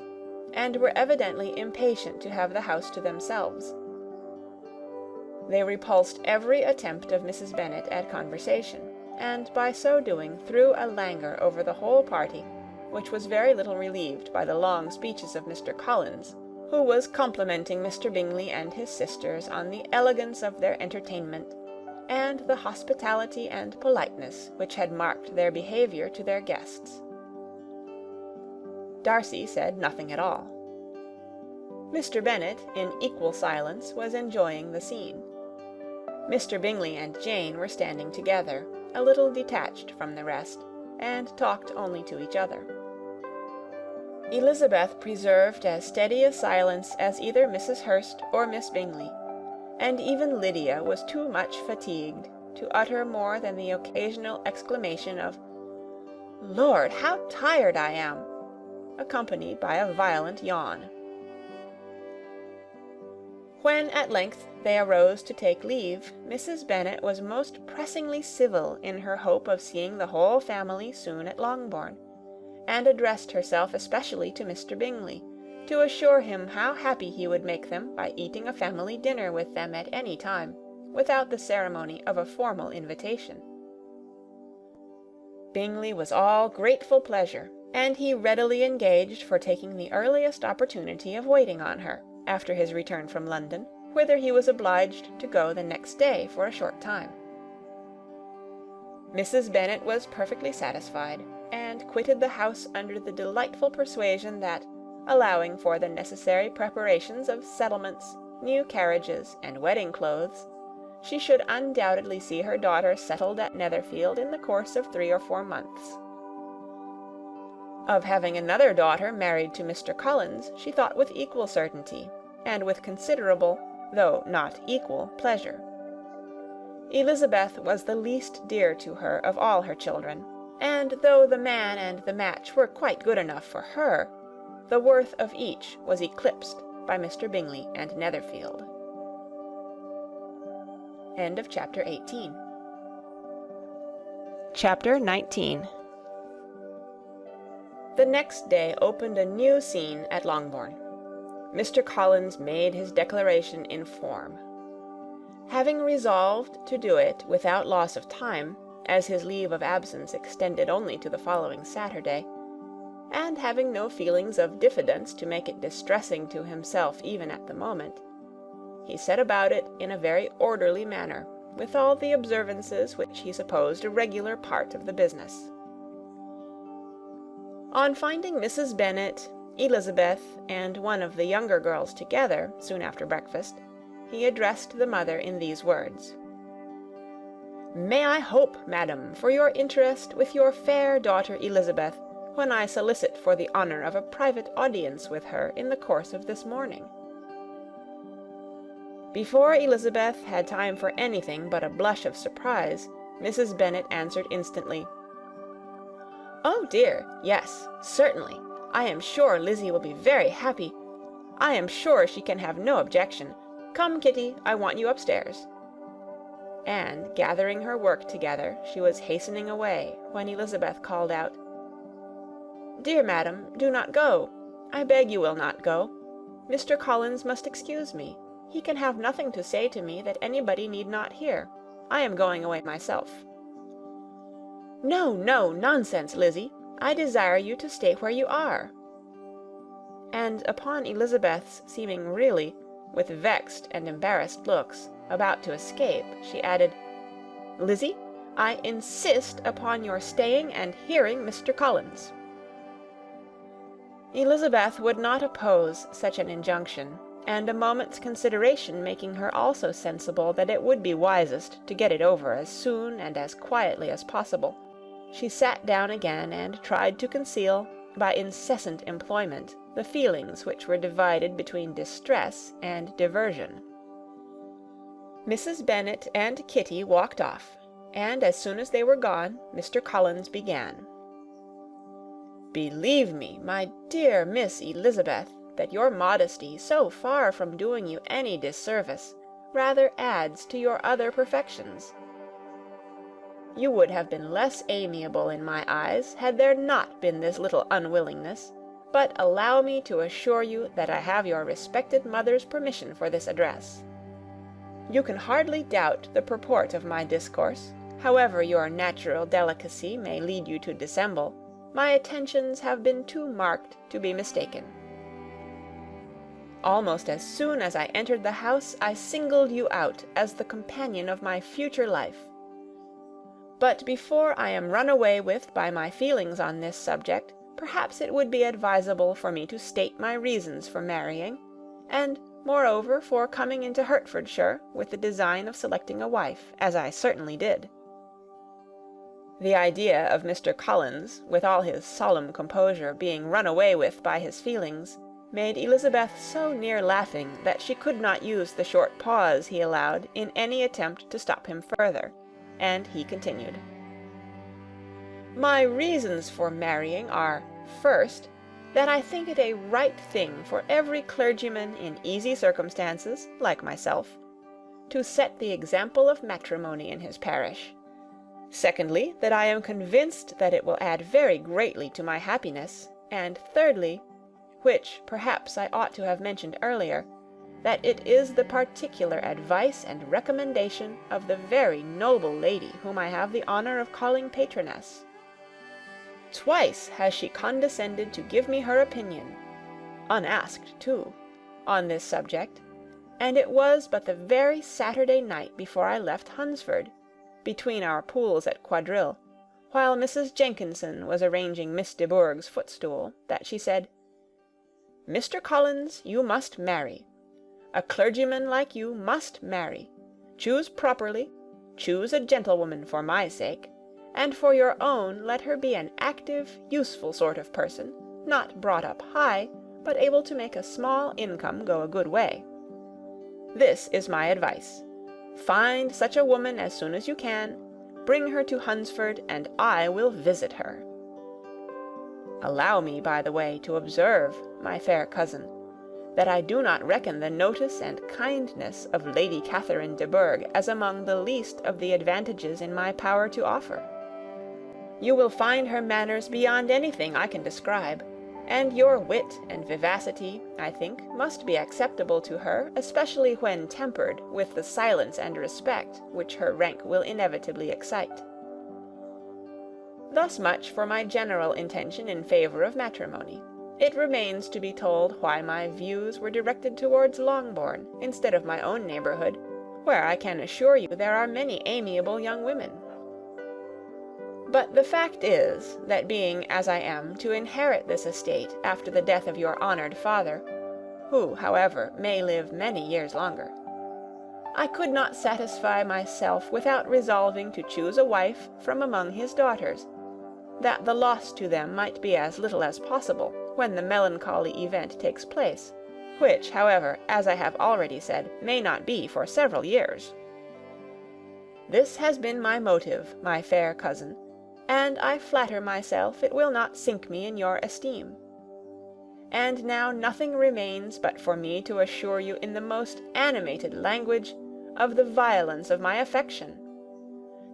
and were evidently impatient to have the house to themselves. They repulsed every attempt of Mrs. Bennet at conversation, and by so doing threw a languor over the whole party, which was very little relieved by the long speeches of Mr. Collins, who was complimenting Mr. Bingley and his sisters on the elegance of their entertainment, and the hospitality and politeness which had marked their behaviour to their guests. Darcy said nothing at all. Mr. Bennet, in equal silence, was enjoying the scene. Mr. Bingley and Jane were standing together, a little detached from the rest, and talked only to each other. Elizabeth preserved as steady a silence as either Mrs. Hurst or Miss Bingley, and even Lydia was too much fatigued to utter more than the occasional exclamation of "Lord, how tired I am!" accompanied by a violent yawn. When at length they arose to take leave, Mrs. Bennet was most pressingly civil in her hope of seeing the whole family soon at Longbourn, and addressed herself especially to Mr. Bingley, to assure him how happy he would make them by eating a family dinner with them at any time, without the ceremony of a formal invitation. Bingley was all grateful pleasure, and he readily engaged for taking the earliest opportunity of waiting on her, after his return from London, whither he was obliged to go the next day for a short time. Mrs. Bennet was perfectly satisfied, and quitted the house under the delightful persuasion that, allowing for the necessary preparations of settlements, new carriages, and wedding clothes, she should undoubtedly see her daughter settled at Netherfield in the course of 3 or 4 months. Of having another daughter married to Mr. Collins she thought with equal certainty, and with considerable, though not equal, pleasure. Elizabeth was the least dear to her of all her children, and though the man and the match were quite good enough for her, the worth of each was eclipsed by Mr. Bingley and Netherfield. End of chapter 18. Chapter 19. The next day opened a new scene at Longbourn. Mr. Collins made his declaration in form. Having resolved to do it without loss of time, as his leave of absence extended only to the following Saturday, and having no feelings of diffidence to make it distressing to himself even at the moment, he set about it in a very orderly manner, with all the observances which he supposed a regular part of the business. On finding Mrs. Bennet, Elizabeth, and one of the younger girls together, soon after breakfast, he addressed the mother in these words: "May I hope, madam, for your interest with your fair daughter Elizabeth, when I solicit for the honour of a private audience with her in the course of this morning?" Before Elizabeth had time for anything but a blush of surprise, Mrs. Bennet answered instantly, "Oh dear, yes, certainly. I am sure Lizzie will be very happy. I am sure she can have no objection. Come, Kitty, I want you upstairs." And, gathering her work together, she was hastening away, when Elizabeth called out, "Dear madam, do not go. I beg you will not go. Mr. Collins must excuse me. He can have nothing to say to me that anybody need not hear. I am going away myself." "No, no, nonsense, Lizzie. I desire you to stay where you are." And upon Elizabeth's seeming really, with vexed and embarrassed looks, about to escape, she added, "Lizzie, I insist upon your staying and hearing Mr. Collins." Elizabeth would not oppose such an injunction, and a moment's consideration making her also sensible that it would be wisest to get it over as soon and as quietly as possible, she sat down again and tried to conceal, by incessant employment, the feelings which were divided between distress and diversion. Mrs. Bennet and Kitty walked off, and as soon as they were gone, Mr. Collins began. "Believe me, my dear Miss Elizabeth, that your modesty, so far from doing you any disservice, rather adds to your other perfections. You would have been less amiable in my eyes, had there not been this little unwillingness, but allow me to assure you that I have your respected mother's permission for this address. You can hardly doubt the purport of my discourse. However your natural delicacy may lead you to dissemble, my attentions have been too marked to be mistaken. Almost as soon as I entered the house, I singled you out as the companion of my future life. But before I am run away with by my feelings on this subject, perhaps it would be advisable for me to state my reasons for marrying, and, moreover, for coming into Hertfordshire with the design of selecting a wife, as I certainly did. The idea of Mr. Collins, with all his solemn composure, being run away with by his feelings, made Elizabeth so near laughing that she could not use the short pause he allowed in any attempt to stop him further, and he continued. My reasons for marrying are, first, that I think it a right thing for every clergyman in easy circumstances, like myself, to set the example of matrimony in his parish. Secondly, that I am convinced that it will add very greatly to my happiness, and thirdly, which perhaps I ought to have mentioned earlier, that it is the particular advice and recommendation of the very noble lady whom I have the honour of calling patroness. Twice has she condescended to give me her opinion, unasked too, on this subject, and it was but the very Saturday night before I left Hunsford, between our pools at quadrille, while Mrs. Jenkinson was arranging Miss de Bourgh's footstool, that she said, Mr. Collins, you must marry. A clergyman like you must marry. Choose properly, choose a gentlewoman for my sake, and for your own let her be an active, useful sort of person, not brought up high, but able to make a small income go a good way. This is my advice. Find such a woman as soon as you can, bring her to Hunsford, and I will visit her. Allow me, by the way, to observe, my fair cousin, that I do not reckon the notice and kindness of Lady Catherine de Bourgh as among the least of the advantages in my power to offer. You will find her manners beyond anything I can describe, and your wit and vivacity, I think, must be acceptable to her, especially when tempered with the silence and respect which her rank will inevitably excite. Thus much for my general intention in favour of matrimony. It remains to be told why my views were directed towards Longbourn, instead of my own neighbourhood, where I can assure you there are many amiable young women. But the fact is, that being, as I am, to inherit this estate after the death of your honoured father, who, however, may live many years longer, I could not satisfy myself without resolving to choose a wife from among his daughters, that the loss to them might be as little as possible when the melancholy event takes place, which, however, as I have already said, may not be for several years. This has been my motive, my fair cousin, and I flatter myself it will not sink me in your esteem. And now nothing remains but for me to assure you in the most animated language of the violence of my affection.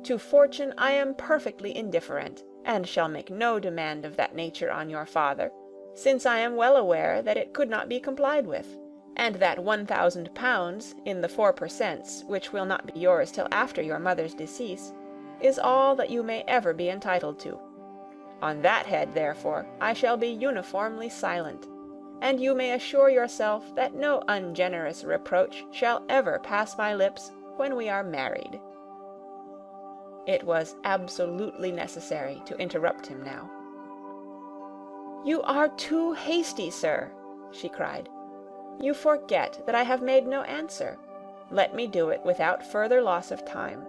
To fortune I am perfectly indifferent, and shall make no demand of that nature on your father, since I am well aware that it could not be complied with, and that 1,000 in the 4 per cents, which will not be yours till after your mother's decease, is all that you may ever be entitled to. On that head, therefore, I shall be uniformly silent, and you may assure yourself that no ungenerous reproach shall ever pass my lips when we are married. It was absolutely necessary to interrupt him now. You are too hasty, sir, she cried. You forget that I have made no answer. Let me do it without further loss of time.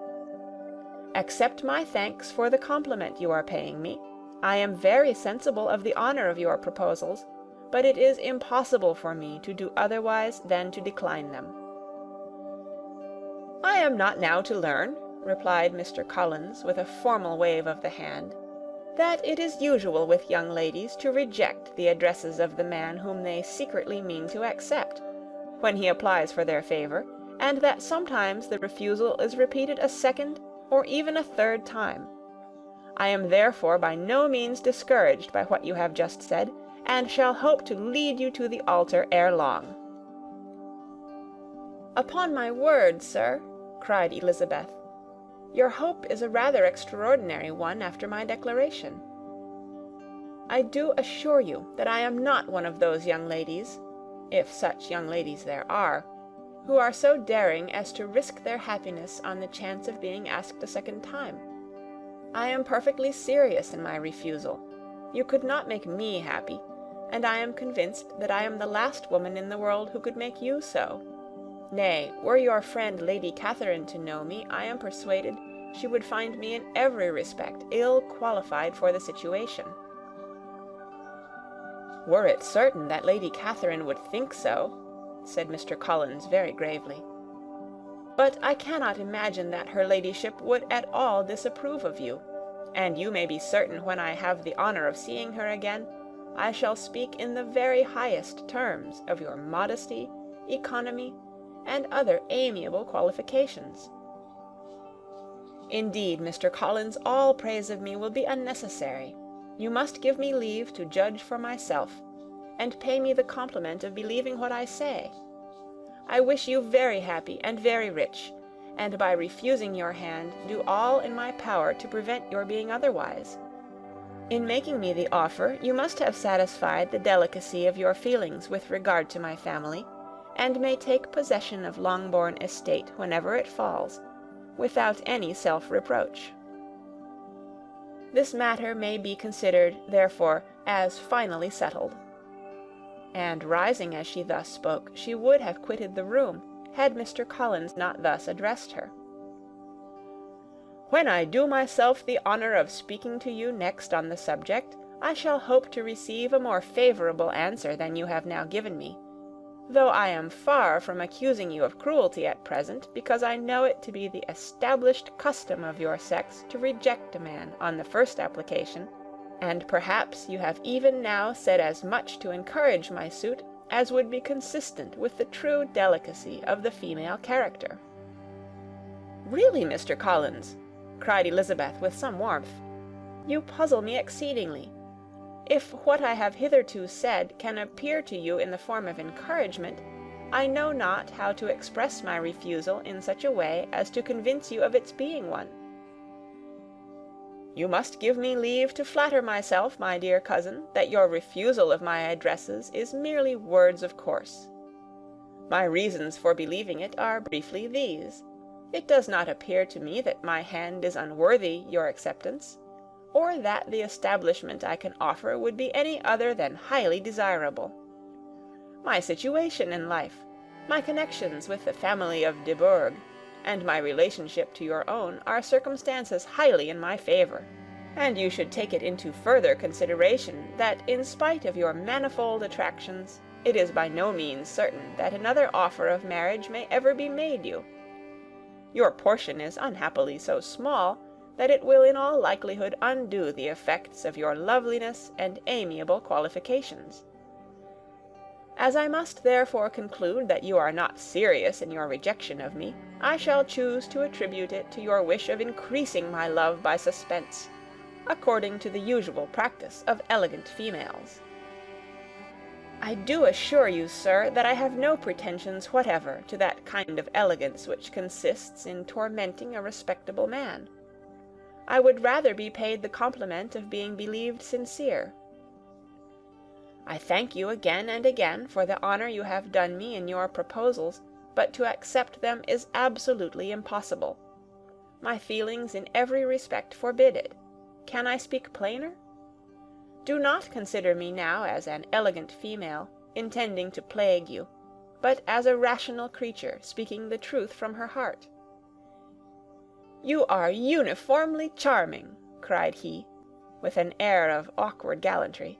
Accept my thanks for the compliment you are paying me. I am very sensible of the honour of your proposals, but it is impossible for me to do otherwise than to decline them. I am not now to learn, replied Mr. Collins, with a formal wave of the hand, that it is usual with young ladies to reject the addresses of the man whom they secretly mean to accept, when he applies for their favour, and that sometimes the refusal is repeated a second or even a third time. I am therefore by no means discouraged by what you have just said, and shall hope to lead you to the altar ere long. "Upon my word, sir," cried Elizabeth, "your hope is a rather extraordinary one after my declaration. I do assure you that I am not one of those young ladies, if such young ladies there are, who are so daring as to risk their happiness on the chance of being asked a second time. I am perfectly serious in my refusal. You could not make me happy, and I am convinced that I am the last woman in the world who could make you so. Nay, were your friend Lady Catherine to know me, I am persuaded she would find me in every respect ill qualified for the situation." "Were it certain that Lady Catherine would think so," said Mr. Collins very gravely. "But I cannot imagine that her ladyship would at all disapprove of you, and you may be certain when I have the honour of seeing her again, I shall speak in the very highest terms of your modesty, economy, and other amiable qualifications. Indeed, Mr. Collins, all praise of me will be unnecessary. You must give me leave to judge for myself, and pay me the compliment of believing what I say. I wish you very happy and very rich, and by refusing your hand do all in my power to prevent your being otherwise. In making me the offer, you must have satisfied the delicacy of your feelings with regard to my family, and may take possession of Longbourn estate whenever it falls, without any self-reproach. This matter may be considered, therefore, as finally settled." And rising as she thus spoke, she would have quitted the room, had Mr. Collins not thus addressed her. "When I do myself the honour of speaking to you next on the subject, I shall hope to receive a more favourable answer than you have now given me, though I am far from accusing you of cruelty at present, because I know it to be the established custom of your sex to reject a man on the first application, and perhaps you have even now said as much to encourage my suit as would be consistent with the true delicacy of the female character." "Really, Mr. Collins," cried Elizabeth with some warmth, "you puzzle me exceedingly. If what I have hitherto said can appear to you in the form of encouragement, I know not how to express my refusal in such a way as to convince you of its being one. You must give me leave to flatter myself, my dear cousin, that your refusal of my addresses is merely words of course. My reasons for believing it are briefly these. It does not appear to me that my hand is unworthy your acceptance, or that the establishment I can offer would be any other than highly desirable. My situation in life, my connections with the family of de Bourgh, and my relationship to your own are circumstances highly in my favour, and you should take it into further consideration that in spite of your manifold attractions, it is by no means certain that another offer of marriage may ever be made you. Your portion is unhappily so small that it will in all likelihood undo the effects of your loveliness and amiable qualifications. As I must therefore conclude that you are not serious in your rejection of me, I shall choose to attribute it to your wish of increasing my love by suspense, according to the usual practice of elegant females. I do assure you, sir, that I have no pretensions whatever to that kind of elegance which consists in tormenting a respectable man. I would rather be paid the compliment of being believed sincere. I thank you again and again for the honour you have done me in your proposals, but to accept them is absolutely impossible. My feelings in every respect forbid it. Can I speak plainer? Do not consider me now as an elegant female, intending to plague you, but as a rational creature speaking the truth from her heart." "You are uniformly charming," cried he, with an air of awkward gallantry,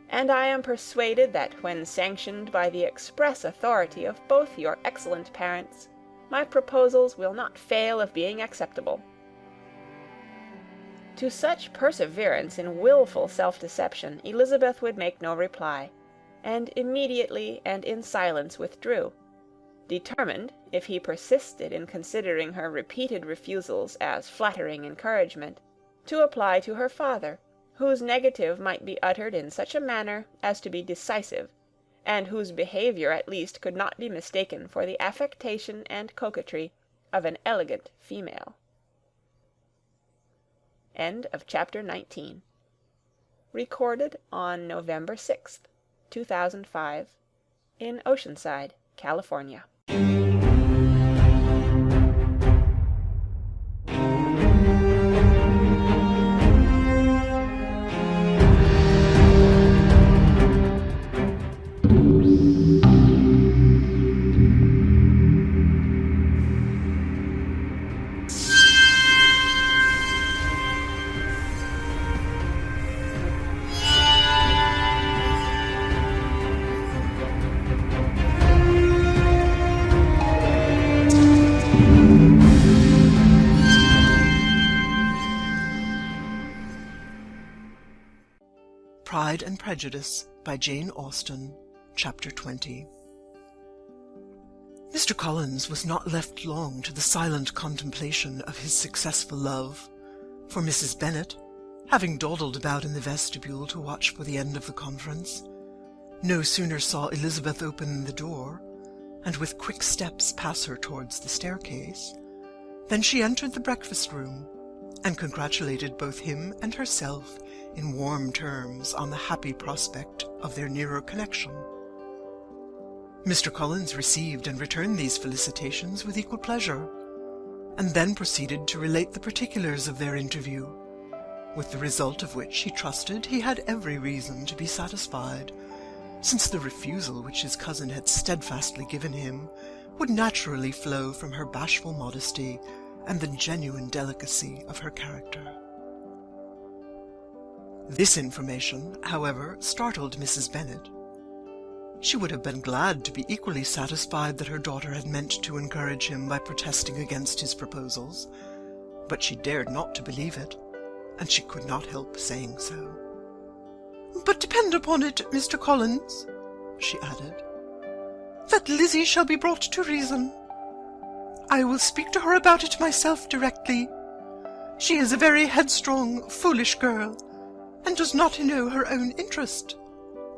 "and I am persuaded that when sanctioned by the express authority of both your excellent parents, my proposals will not fail of being acceptable." To such perseverance in wilful self-deception Elizabeth would make no reply, and immediately and in silence withdrew, determined, if he persisted in considering her repeated refusals as flattering encouragement, to apply to her father, whose negative might be uttered in such a manner as to be decisive, and whose behaviour at least could not be mistaken for the affectation and coquetry of an elegant female. End of chapter 19. Recorded on November 6th, 2005, in Oceanside, California. Pride and Prejudice by Jane Austen, Chapter 20. Mr. Collins was not left long to the silent contemplation of his successful love, for Mrs. Bennet, having dawdled about in the vestibule to watch for the end of the conference, no sooner saw Elizabeth open the door, and with quick steps pass her towards the staircase, than she entered the breakfast-room, and congratulated both him and herself in warm terms on the happy prospect of their nearer connection. Mr. Collins received and returned these felicitations with equal pleasure, and then proceeded to relate the particulars of their interview, with the result of which he trusted he had every reason to be satisfied, since the refusal which his cousin had steadfastly given him would naturally flow from her bashful modesty and the genuine delicacy of her character. This information, however, startled Mrs. Bennet. She would have been glad to be equally satisfied that her daughter had meant to encourage him by protesting against his proposals, but she dared not to believe it, and she could not help saying so. "But depend upon it, Mr. Collins," she added, "that Lizzie shall be brought to reason. I will speak to her about it myself directly. She is a very headstrong, foolish girl, and does not know her own interest,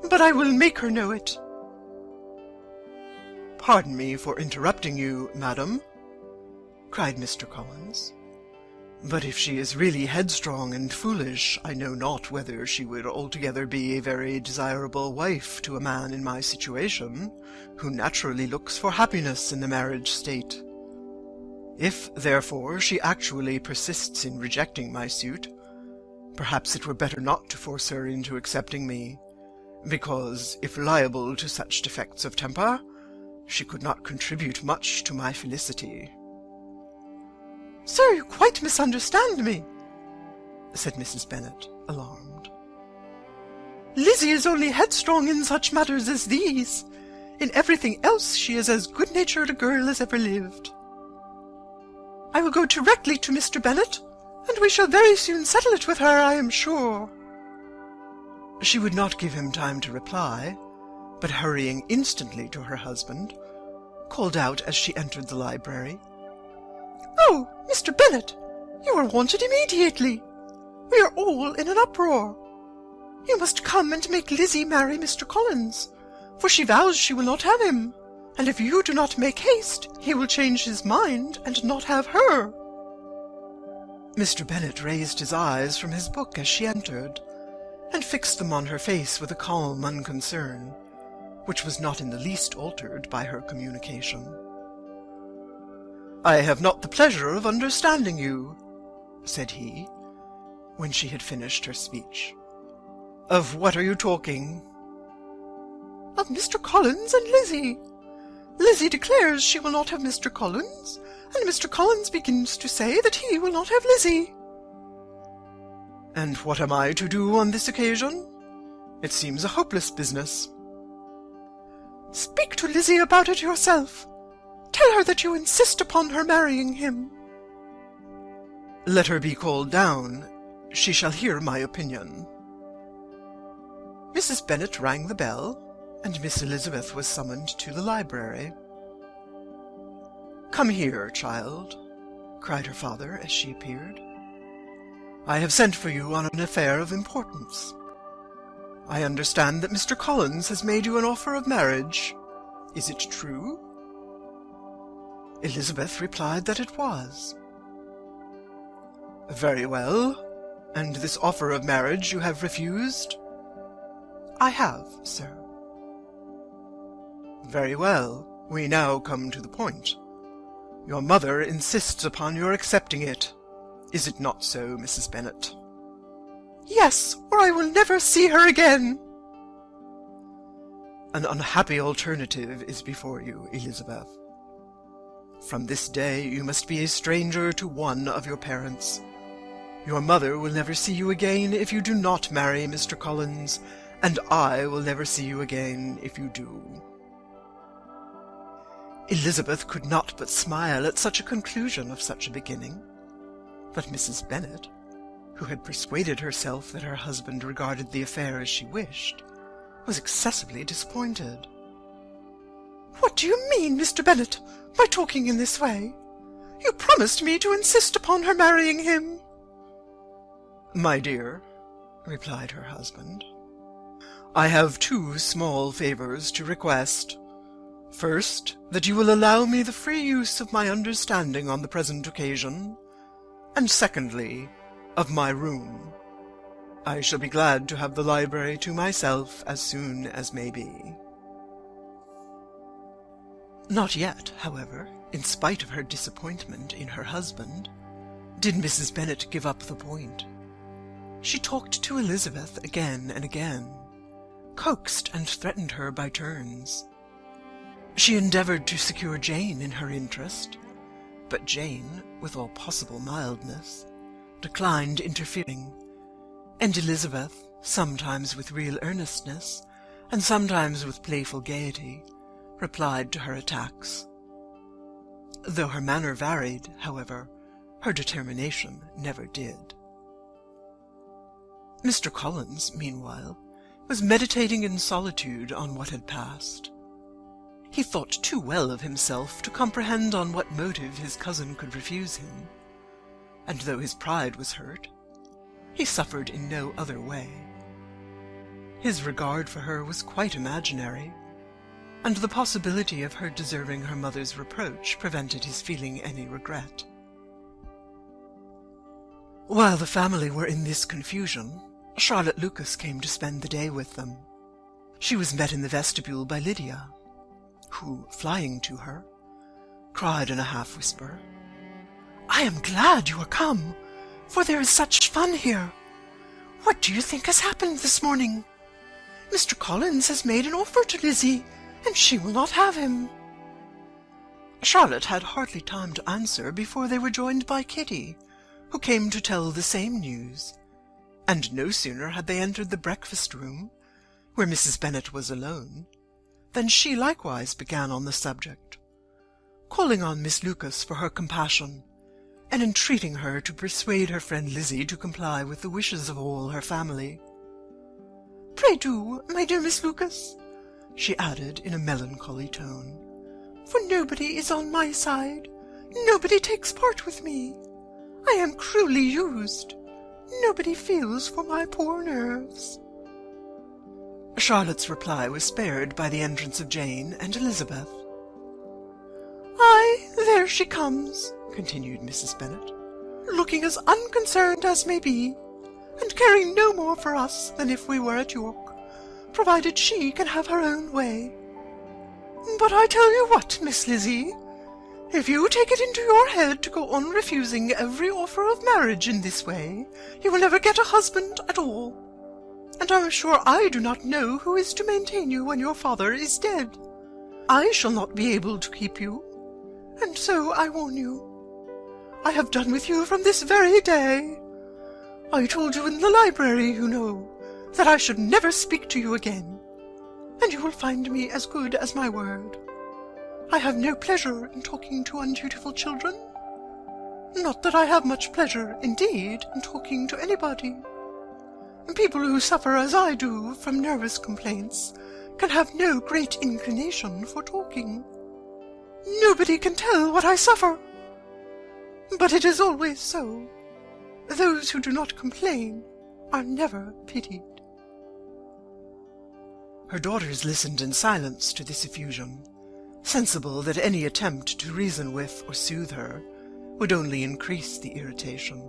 but I will make her know it." "Pardon me for interrupting you, madam," cried Mr. Collins, "but if she is really headstrong and foolish, I know not whether she would altogether be a very desirable wife to a man in my situation, who naturally looks for happiness in the marriage state. If, therefore, she actually persists in rejecting my suit, perhaps it were better not to force her into accepting me, because, if liable to such defects of temper, she could not contribute much to my felicity." "Sir, you quite misunderstand me," said Mrs. Bennet, alarmed. "Lizzie is only headstrong in such matters as these. In everything else she is as good-natured a girl as ever lived. I will go directly to Mr. Bennet, and we shall very soon settle it with her, I am sure." She would not give him time to reply, but hurrying instantly to her husband, called out as she entered the library, "Oh, Mr. Bennet, you are wanted immediately. We are all in an uproar. You must come and make Lizzie marry Mr. Collins, for she vows she will not have him, and if you do not make haste, he will change his mind and not have her." Mr. Bennet raised his eyes from his book as she entered, and fixed them on her face with a calm unconcern, which was not in the least altered by her communication. "I have not the pleasure of understanding you," said he, when she had finished her speech. "Of what are you talking?" "Of Mr. Collins and Lizzie. Lizzie declares she will not have Mr. Collins, and Mr. Collins begins to say that he will not have Lizzie." "And what am I to do on this occasion? It seems a hopeless business." "Speak to Lizzie about it yourself. Tell her that you insist upon her marrying him." "Let her be called down. She shall hear my opinion." Mrs. Bennet rang the bell, and Miss Elizabeth was summoned to the library. "Come here, child," cried her father as she appeared. "I have sent for you on an affair of importance. I understand that Mr. Collins has made you an offer of marriage. Is it true?" Elizabeth replied that it was. "Very well. And this offer of marriage you have refused?" "I have, sir." "Very well. We now come to the point. Your mother insists upon your accepting it. Is it not so, Mrs. Bennet?" "Yes, or I will never see her again." "An unhappy alternative is before you, Elizabeth. From this day you must be a stranger to one of your parents. Your mother will never see you again if you do not marry Mr. Collins, and I will never see you again if you do." Elizabeth could not but smile at such a conclusion of such a beginning, but Mrs. Bennet, who had persuaded herself that her husband regarded the affair as she wished, was excessively disappointed. "What do you mean, Mr. Bennet, by talking in this way? You promised me to insist upon her marrying him." "My dear," replied her husband, "I have 2 small favours to request. First, that you will allow me the free use of my understanding on the present occasion, and secondly, of my room. I shall be glad to have the library to myself as soon as may be." Not yet, however, in spite of her disappointment in her husband, did Mrs. Bennet give up the point. She talked to Elizabeth again and again, coaxed and threatened her by turns. She endeavoured to secure Jane in her interest, but Jane, with all possible mildness, declined interfering, and Elizabeth, sometimes with real earnestness, and sometimes with playful gaiety, replied to her attacks. Though her manner varied, however, her determination never did. Mr. Collins, meanwhile, was meditating in solitude on what had passed. He thought too well of himself to comprehend on what motive his cousin could refuse him, and though his pride was hurt, he suffered in no other way. His regard for her was quite imaginary, and the possibility of her deserving her mother's reproach prevented his feeling any regret. While the family were in this confusion, Charlotte Lucas came to spend the day with them. She was met in the vestibule by Lydia, who, flying to her, cried in a half-whisper, "I am glad you are come, for there is such fun here. What do you think has happened this morning? Mr. Collins has made an offer to Lizzie, and she will not have him." Charlotte had hardly time to answer before they were joined by Kitty, who came to tell the same news, and no sooner had they entered the breakfast-room, where Mrs. Bennet was alone, than she likewise began on the subject, calling on Miss Lucas for her compassion, and entreating her to persuade her friend Lizzie to comply with the wishes of all her family. "Pray do, my dear Miss Lucas," she added in a melancholy tone, "for nobody is on my side, nobody takes part with me. I am cruelly used. Nobody feels for my poor nerves." Charlotte's reply was spared by the entrance of Jane and Elizabeth. "Ay, there she comes," continued Mrs. Bennet, "looking as unconcerned as may be, and caring no more for us than if we were at York, provided she can have her own way. But I tell you what, Miss Lizzie, if you take it into your head to go on refusing every offer of marriage in this way, you will never get a husband at all. And I am sure I do not know who is to maintain you when your father is dead. I shall not be able to keep you, and so I warn you. I have done with you from this very day. I told you in the library, you know, that I should never speak to you again, and you will find me as good as my word. I have no pleasure in talking to undutiful children. Not that I have much pleasure, indeed, in talking to anybody. People who suffer as I do from nervous complaints can have no great inclination for talking. Nobody can tell what I suffer. But it is always so. Those who do not complain are never pitied." Her daughters listened in silence to this effusion, sensible that any attempt to reason with or soothe her would only increase the irritation.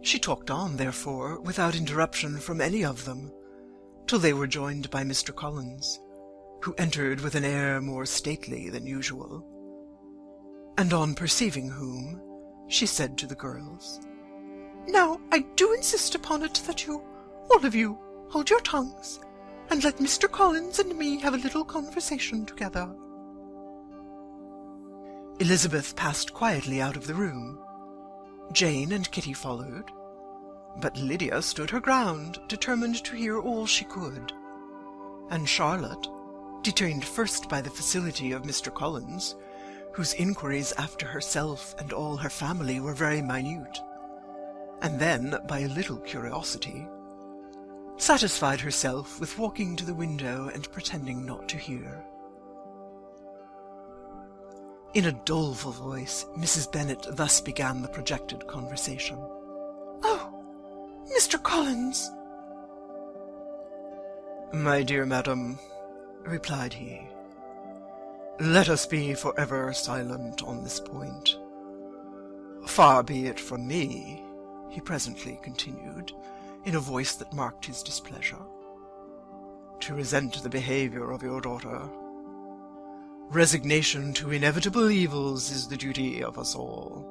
She talked on, therefore, without interruption from any of them, till they were joined by Mr. Collins, who entered with an air more stately than usual, and on perceiving whom, she said to the girls, "Now I do insist upon it that you, all of you, hold your tongues, and let Mr. Collins and me have a little conversation together." Elizabeth passed quietly out of the room. Jane and Kitty followed, but Lydia stood her ground, determined to hear all she could, and Charlotte, detained first by the facility of Mr. Collins, whose inquiries after herself and all her family were very minute, and then by a little curiosity, satisfied herself with walking to the window and pretending not to hear. In a doleful voice, Mrs. Bennet thus began the projected conversation. "Oh, Mr. Collins!" "My dear madam," replied he, "let us be for ever silent on this point. Far be it from me," he presently continued, in a voice that marked his displeasure, "to resent the behaviour of your daughter. Resignation to inevitable evils is the duty of us all,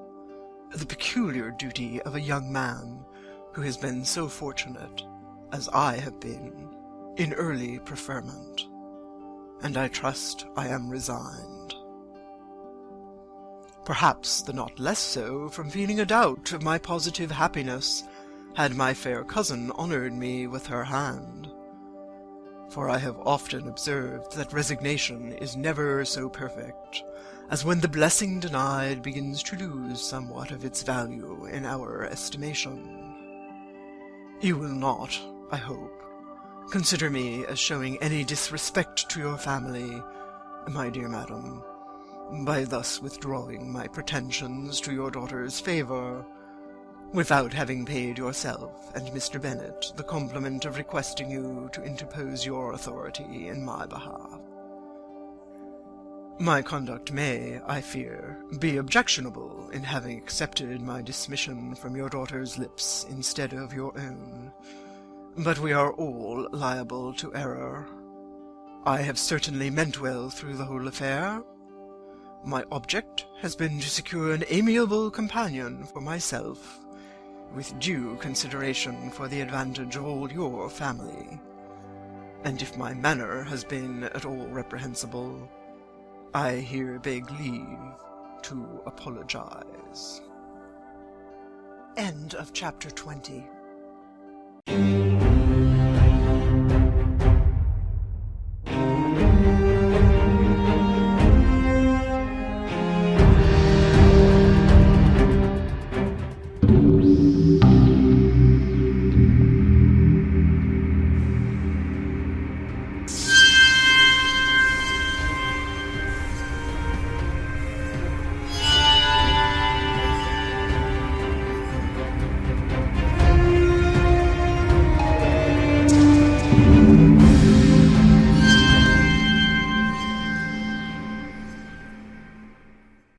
the peculiar duty of a young man who has been so fortunate, as I have been, in early preferment, and I trust I am resigned. Perhaps the not less so from feeling a doubt of my positive happiness had my fair cousin honoured me with her hand. For I have often observed that resignation is never so perfect as when the blessing denied begins to lose somewhat of its value in our estimation. You will not, I hope, consider me as showing any disrespect to your family, my dear madam, by thus withdrawing my pretensions to your daughter's favour, without having paid yourself and Mr. Bennet the compliment of requesting you to interpose your authority in my behalf. My conduct may, I fear, be objectionable in having accepted my dismission from your daughter's lips instead of your own, but we are all liable to error. I have certainly meant well through the whole affair. My object has been to secure an amiable companion for myself, with due consideration for the advantage of all your family, and if my manner has been at all reprehensible, I here beg leave to apologize. End of chapter 20.